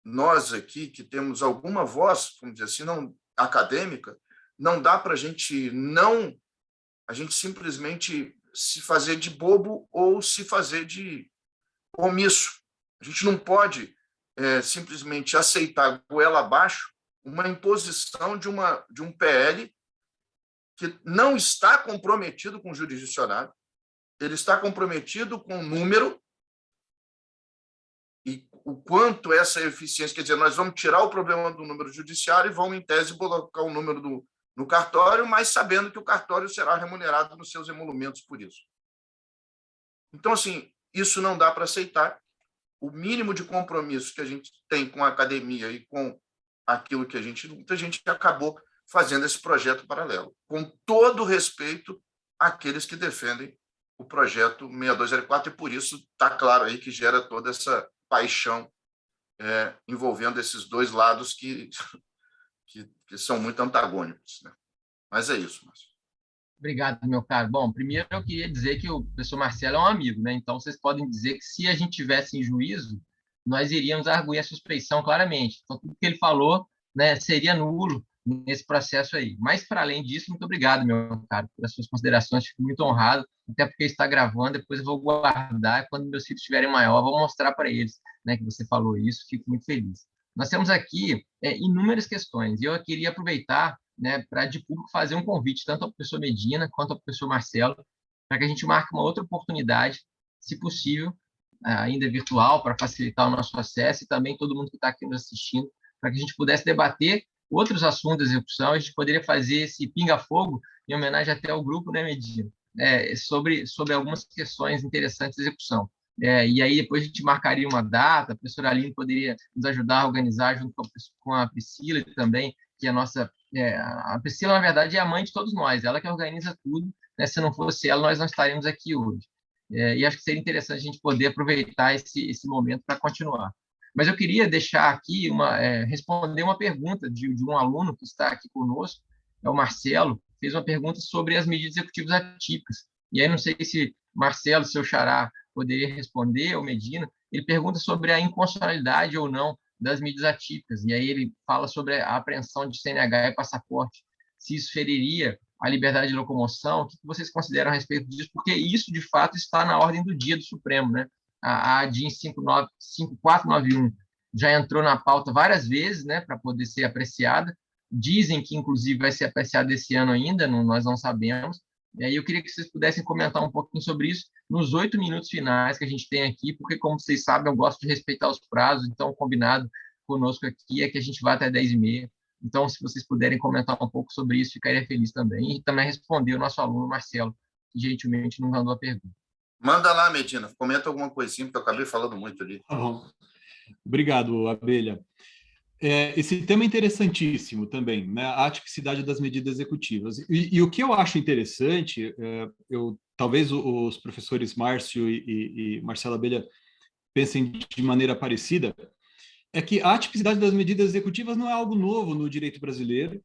nós aqui que temos alguma voz, vamos dizer assim, não acadêmica, não dá para a gente simplesmente se fazer de bobo ou se fazer de omisso. A gente não pode simplesmente aceitar goela abaixo uma imposição de um PL que não está comprometido com o jurisdicionado, ele está comprometido com o número e o quanto essa eficiência, quer dizer, nós vamos tirar o problema do número judiciário e vamos, em tese, colocar o número no cartório, mas sabendo que o cartório será remunerado nos seus emolumentos por isso. Então, assim, isso não dá para aceitar. O mínimo de compromisso que a gente tem com a academia e com aquilo que a gente acabou fazendo esse projeto paralelo, com todo respeito àqueles que defendem o projeto 6204, e por isso está claro aí que gera toda essa paixão envolvendo esses dois lados que são muito antagônicos, né? Mas é isso, Márcio.
Obrigado, meu caro. Bom, primeiro eu queria dizer que o professor Marcelo é um amigo, né? Então, vocês podem dizer que se a gente tivesse em juízo, nós iríamos arguir a suspeição claramente. Então, tudo que ele falou, né, seria nulo nesse processo aí. Mas, para além disso, muito obrigado, meu caro, pelas suas considerações. Fico muito honrado, até porque está gravando, depois eu vou guardar, quando meus filhos estiverem maior, eu vou mostrar para eles, né, que você falou isso, fico muito feliz. Nós temos aqui inúmeras questões, e eu queria aproveitar, né, para de público fazer um convite, tanto ao professor Medina quanto ao professor Marcelo, para que a gente marque uma outra oportunidade, se possível, ainda virtual, para facilitar o nosso acesso, e também todo mundo que está aqui nos assistindo, para que a gente pudesse debater outros assuntos da execução. A gente poderia fazer esse pinga-fogo, em homenagem até ao grupo, né, Medina, sobre algumas questões interessantes da execução. E aí depois a gente marcaria uma data, a professora Aline poderia nos ajudar a organizar junto com a Priscila também, que é a nossa... a Priscila, na verdade, é a mãe de todos nós, ela que organiza tudo, né? Se não fosse ela, nós não estaríamos aqui hoje. E acho que seria interessante a gente poder aproveitar esse momento para continuar. Mas eu queria deixar aqui, responder uma pergunta de um aluno que está aqui conosco, é o Marcelo, fez uma pergunta sobre as medidas executivas atípicas. E aí não sei se Marcelo, seu xará, poderia responder, ou Medina. Ele pergunta sobre a inconstitucionalidade ou não das medidas atípicas, e aí ele fala sobre a apreensão de CNH e passaporte, se isso feriria a liberdade de locomoção. O que vocês consideram a respeito disso? Porque isso, de fato, está na ordem do dia do Supremo, né? A DIN 5491 já entrou na pauta várias vezes, né, para poder ser apreciada. Dizem que, inclusive, vai ser apreciada esse ano ainda, nós não sabemos. E aí eu queria que vocês pudessem comentar um pouquinho sobre isso nos 8 minutos finais que a gente tem aqui, porque, como vocês sabem, eu gosto de respeitar os prazos, então o combinado conosco aqui é que a gente vá até 10h30. Então, se vocês puderem comentar um pouco sobre isso, ficaria feliz também. E também responder o nosso aluno, Marcelo, que gentilmente nos mandou a pergunta.
Manda lá, Medina, comenta alguma coisinha, porque eu acabei falando muito ali.
Tá bom. Obrigado, Abelha. Esse tema é interessantíssimo também, né? A atipicidade das medidas executivas. E o que eu acho interessante, talvez os professores Márcio e Marcelo Abelha pensem de maneira parecida, é que a atipicidade das medidas executivas não é algo novo no direito brasileiro,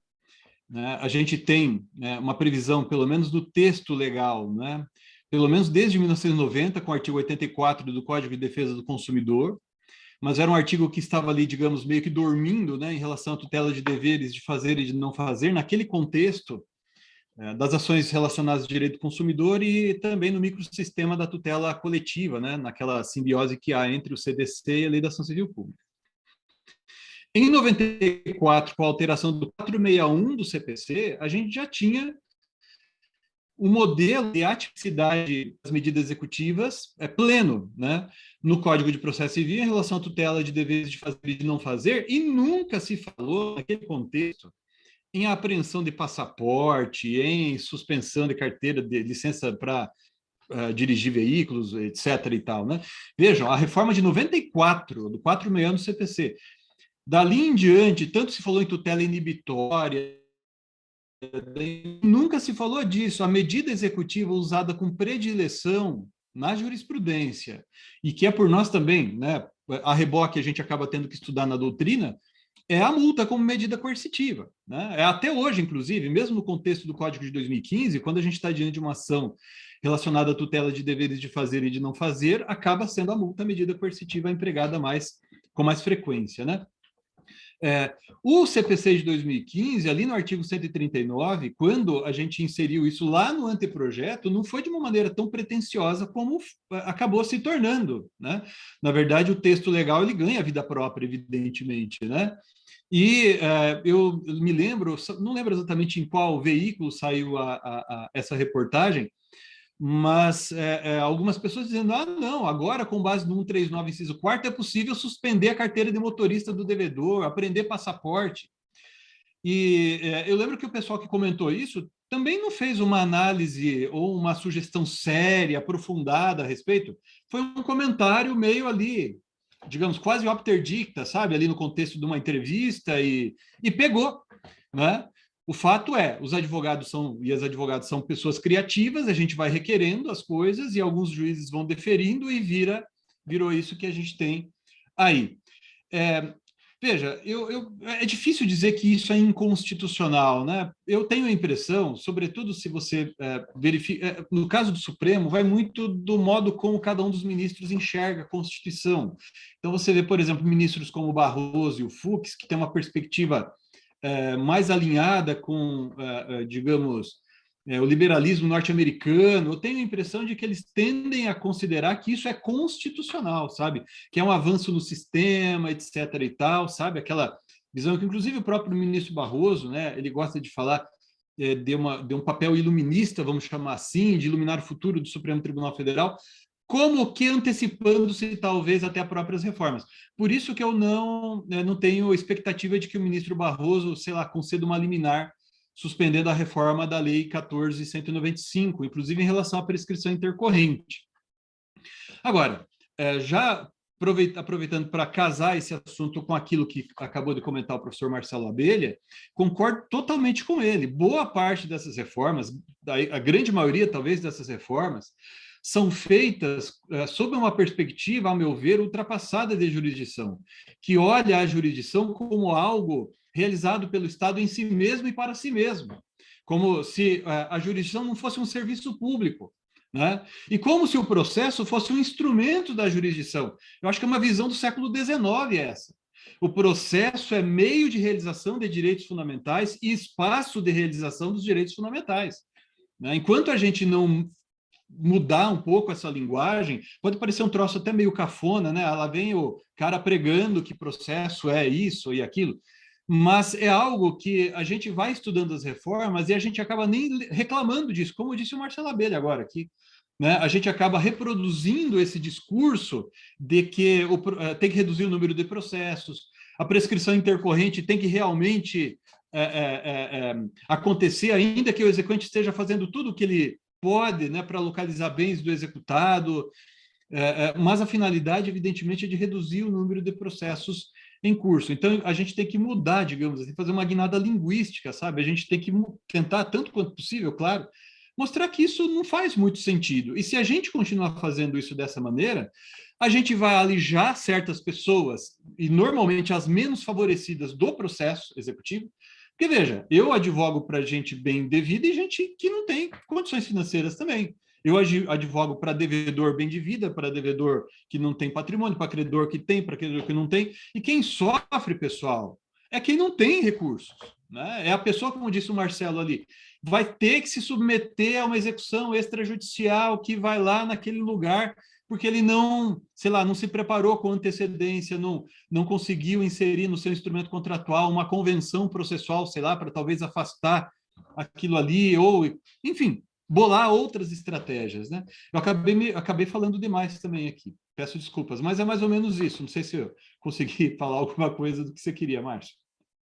né? A gente tem, né, uma previsão, pelo menos do texto legal, né? Pelo menos desde 1990, com o artigo 84 do Código de Defesa do Consumidor, mas era um artigo que estava ali, digamos, meio que dormindo, né, em relação à tutela de deveres de fazer e de não fazer, naquele contexto das ações relacionadas ao direito do consumidor e também no microsistema da tutela coletiva, né, naquela simbiose que há entre o CDC e a Lei da Ação Civil Pública. Em 94, com a alteração do 461 do CPC, a gente já tinha o modelo de atipicidade das medidas executivas pleno, né, no Código de Processo Civil em relação à tutela de deveres de fazer e de não fazer, e nunca se falou, naquele contexto, em apreensão de passaporte, em suspensão de carteira de licença para dirigir veículos, etc. e tal, né? Vejam, a reforma de 94, do 461 do CPC, dali em diante, tanto se falou em tutela inibitória, nunca se falou disso. A medida executiva usada com predileção na jurisprudência, e que é por nós também, né, a reboque a gente acaba tendo que estudar na doutrina, é a multa como medida coercitiva, né? É até hoje, inclusive, mesmo no contexto do Código de 2015, quando a gente está diante de uma ação relacionada à tutela de deveres de fazer e de não fazer, acaba sendo a multa a medida coercitiva empregada com mais frequência, né? O CPC de 2015, ali no artigo 139, quando a gente inseriu isso lá no anteprojeto, não foi de uma maneira tão pretensiosa como acabou se tornando, né? Na verdade, o texto legal ele ganha vida própria, evidentemente, né? E eu me lembro, não lembro exatamente em qual veículo saiu essa reportagem, mas algumas pessoas dizendo, não, agora com base no 139, inciso 4º, é possível suspender a carteira de motorista do devedor, apreender passaporte. E eu lembro que o pessoal que comentou isso também não fez uma análise ou uma sugestão séria, aprofundada a respeito. Foi um comentário meio ali, digamos, quase opter dicta, sabe? Ali no contexto de uma entrevista e pegou, né? O fato é, os advogados e as advogadas são pessoas criativas, a gente vai requerendo as coisas e alguns juízes vão deferindo e virou isso que a gente tem aí. Veja, é difícil dizer que isso é inconstitucional, né? Eu tenho a impressão, sobretudo se você verifica, no caso do Supremo, vai muito do modo como cada um dos ministros enxerga a Constituição. Então você vê, por exemplo, ministros como o Barroso e o Fux, que tem uma perspectiva mais alinhada com, digamos, o liberalismo norte-americano. Eu tenho a impressão de que eles tendem a considerar que isso é constitucional, sabe? Que é um avanço no sistema, etc. e tal, sabe? Aquela visão que, inclusive, o próprio ministro Barroso, né, ele gosta de falar de um papel iluminista, vamos chamar assim, de iluminar o futuro do Supremo Tribunal Federal, como que antecipando-se talvez até as próprias reformas. Por isso que eu não tenho expectativa de que o ministro Barroso, sei lá, conceda uma liminar suspendendo a reforma da Lei 14.195, inclusive em relação à prescrição intercorrente. Agora, já aproveitando para casar esse assunto com aquilo que acabou de comentar o professor Marcelo Abelha, concordo totalmente com ele. Boa parte dessas reformas, a grande maioria talvez dessas reformas, são feitas sob uma perspectiva, ao meu ver, ultrapassada de jurisdição, que olha a jurisdição como algo realizado pelo Estado em si mesmo e para si mesmo, como se a jurisdição não fosse um serviço público, né? E como se o processo fosse um instrumento da jurisdição. Eu acho que é uma visão do século XIX essa. O processo é meio de realização de direitos fundamentais e espaço de realização dos direitos fundamentais, né? Enquanto a gente não mudar um pouco essa linguagem, pode parecer um troço até meio cafona, né? Lá vem o cara pregando que processo é isso e aquilo, mas é algo que a gente vai estudando as reformas e a gente acaba nem reclamando disso, como disse o Marcelo Abelha agora aqui, né? A gente acaba reproduzindo esse discurso de que tem que reduzir o número de processos, a prescrição intercorrente tem que realmente acontecer, ainda que o exequente esteja fazendo tudo o que ele pode, né, para localizar bens do executado, mas a finalidade, evidentemente, é de reduzir o número de processos em curso. Então, a gente tem que mudar, digamos assim, fazer uma guinada linguística, sabe? A gente tem que tentar, tanto quanto possível, claro, mostrar que isso não faz muito sentido. E se a gente continuar fazendo isso dessa maneira, a gente vai alijar certas pessoas, e normalmente as menos favorecidas do processo executivo. Porque, veja, eu advogo para gente bem devida e gente que não tem condições financeiras também. Eu advogo para devedor bem de vida, para devedor que não tem patrimônio, para credor que tem, para credor que não tem. E quem sofre, pessoal, é quem não tem recursos, né? É a pessoa, como disse o Marcelo ali, vai ter que se submeter a uma execução extrajudicial que vai lá naquele lugar, porque ele não, sei lá, não se preparou com antecedência, não conseguiu inserir no seu instrumento contratual uma convenção processual, sei lá, para talvez afastar aquilo ali, ou, enfim, bolar outras estratégias, né? Eu acabei falando demais também aqui, peço desculpas, mas é mais ou menos isso, não sei se eu consegui falar alguma coisa do que você queria, Márcio.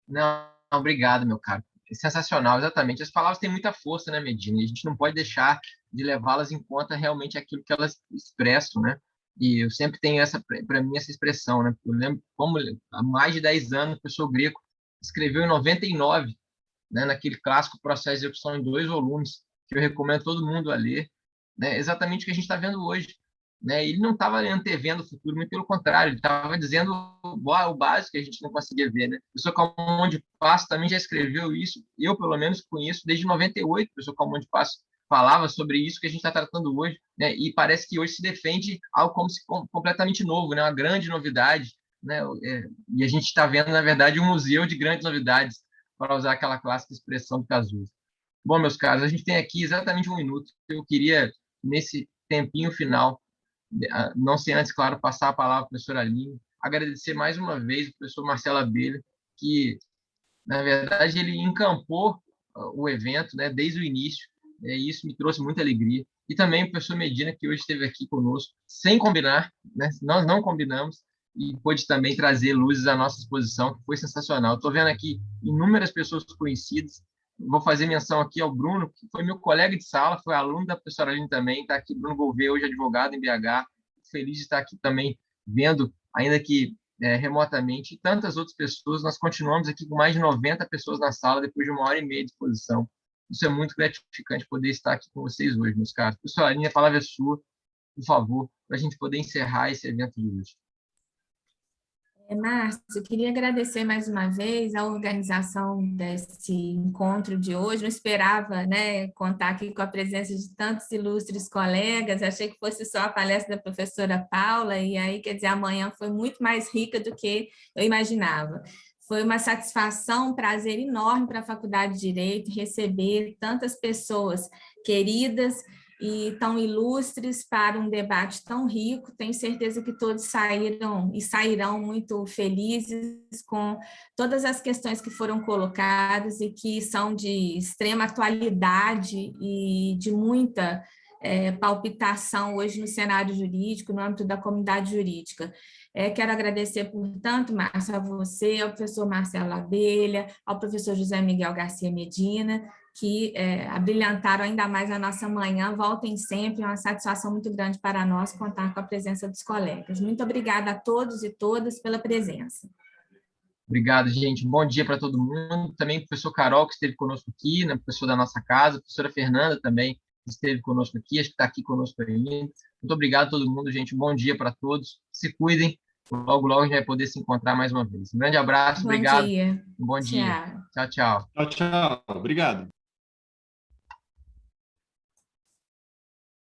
Não, obrigado, meu caro. É sensacional, exatamente. As palavras têm muita força, né, Medina? E a gente não pode deixar de levá-las em conta realmente aquilo que elas expressam, né? E eu sempre tenho para mim, essa expressão, né? Eu lembro como há mais de 10 anos o professor Greco escreveu em 99, né, naquele clássico Processo de Execução em 2 volumes, que eu recomendo todo mundo a ler, né? Exatamente o que a gente está vendo hoje. Né? Ele não estava antevendo o futuro, muito pelo contrário, ele estava dizendo o básico que a gente não conseguia ver. Né? O professor Calmon de Passo também já escreveu isso, eu, pelo menos, conheço desde 98, o professor Calmon de Passo falava sobre isso que a gente está tratando hoje, né? E parece que hoje se defende algo como se completamente novo, né? Uma grande novidade, né? E a gente está vendo, na verdade, um museu de grandes novidades, para usar aquela clássica expressão do Cazuza. Bom, meus caros, a gente tem aqui exatamente 1 minuto. Eu queria, nesse tempinho final, não sem antes, claro, passar a palavra para a professora Aline, agradecer mais uma vez o professor Marcelo Abelha, que, na verdade, ele encampou o evento, né, desde o início, e isso me trouxe muita alegria. E também o professor Medina, que hoje esteve aqui conosco, sem combinar, né, nós não combinamos, e pôde também trazer luzes à nossa exposição, que foi sensacional. Estou vendo aqui inúmeras pessoas conhecidas. Vou fazer menção aqui ao Bruno, que foi meu colega de sala, foi aluno da professora Aline também, está aqui, Bruno Gouveia, hoje advogado em BH, feliz de estar aqui também vendo, ainda que remotamente, e tantas outras pessoas. Nós continuamos aqui com mais de 90 pessoas na sala, depois de 1 hora e meia de exposição. Isso é muito gratificante poder estar aqui com vocês hoje, meus caros. Professora Aline, a palavra é sua, por favor, para a gente poder encerrar esse evento de hoje.
Márcio, eu queria agradecer mais uma vez a organização desse encontro de hoje. Não esperava, né, contar aqui com a presença de tantos ilustres colegas. Achei que fosse só a palestra da professora Paula, e aí, quer dizer, amanhã foi muito mais rica do que eu imaginava. Foi uma satisfação, um prazer enorme para a Faculdade de Direito receber tantas pessoas queridas e tão ilustres para um debate tão rico. Tenho certeza que todos saíram e sairão muito felizes com todas as questões que foram colocadas e que são de extrema atualidade e de muita palpitação hoje no cenário jurídico, no âmbito da comunidade jurídica. Quero agradecer, portanto, Márcio, a você, ao professor Marcelo Abelha, ao professor José Miguel Garcia Medina, que abrilhantaram ainda mais a nossa manhã. Voltem sempre, é uma satisfação muito grande para nós contar com a presença dos colegas. Muito obrigada a todos e todas pela presença.
Obrigado, gente. Bom dia para todo mundo. Também o professor Carol, que esteve conosco aqui, né, professor da nossa casa, a professora Fernanda também, que esteve conosco aqui, acho que está aqui conosco ainda. Muito obrigado a todo mundo, gente. Bom dia para todos. Se cuidem. Logo, logo a gente vai poder se encontrar mais uma vez. Um grande abraço, obrigado.
Bom dia.
Bom dia. Tchau, tchau.
Tchau, tchau. Obrigado.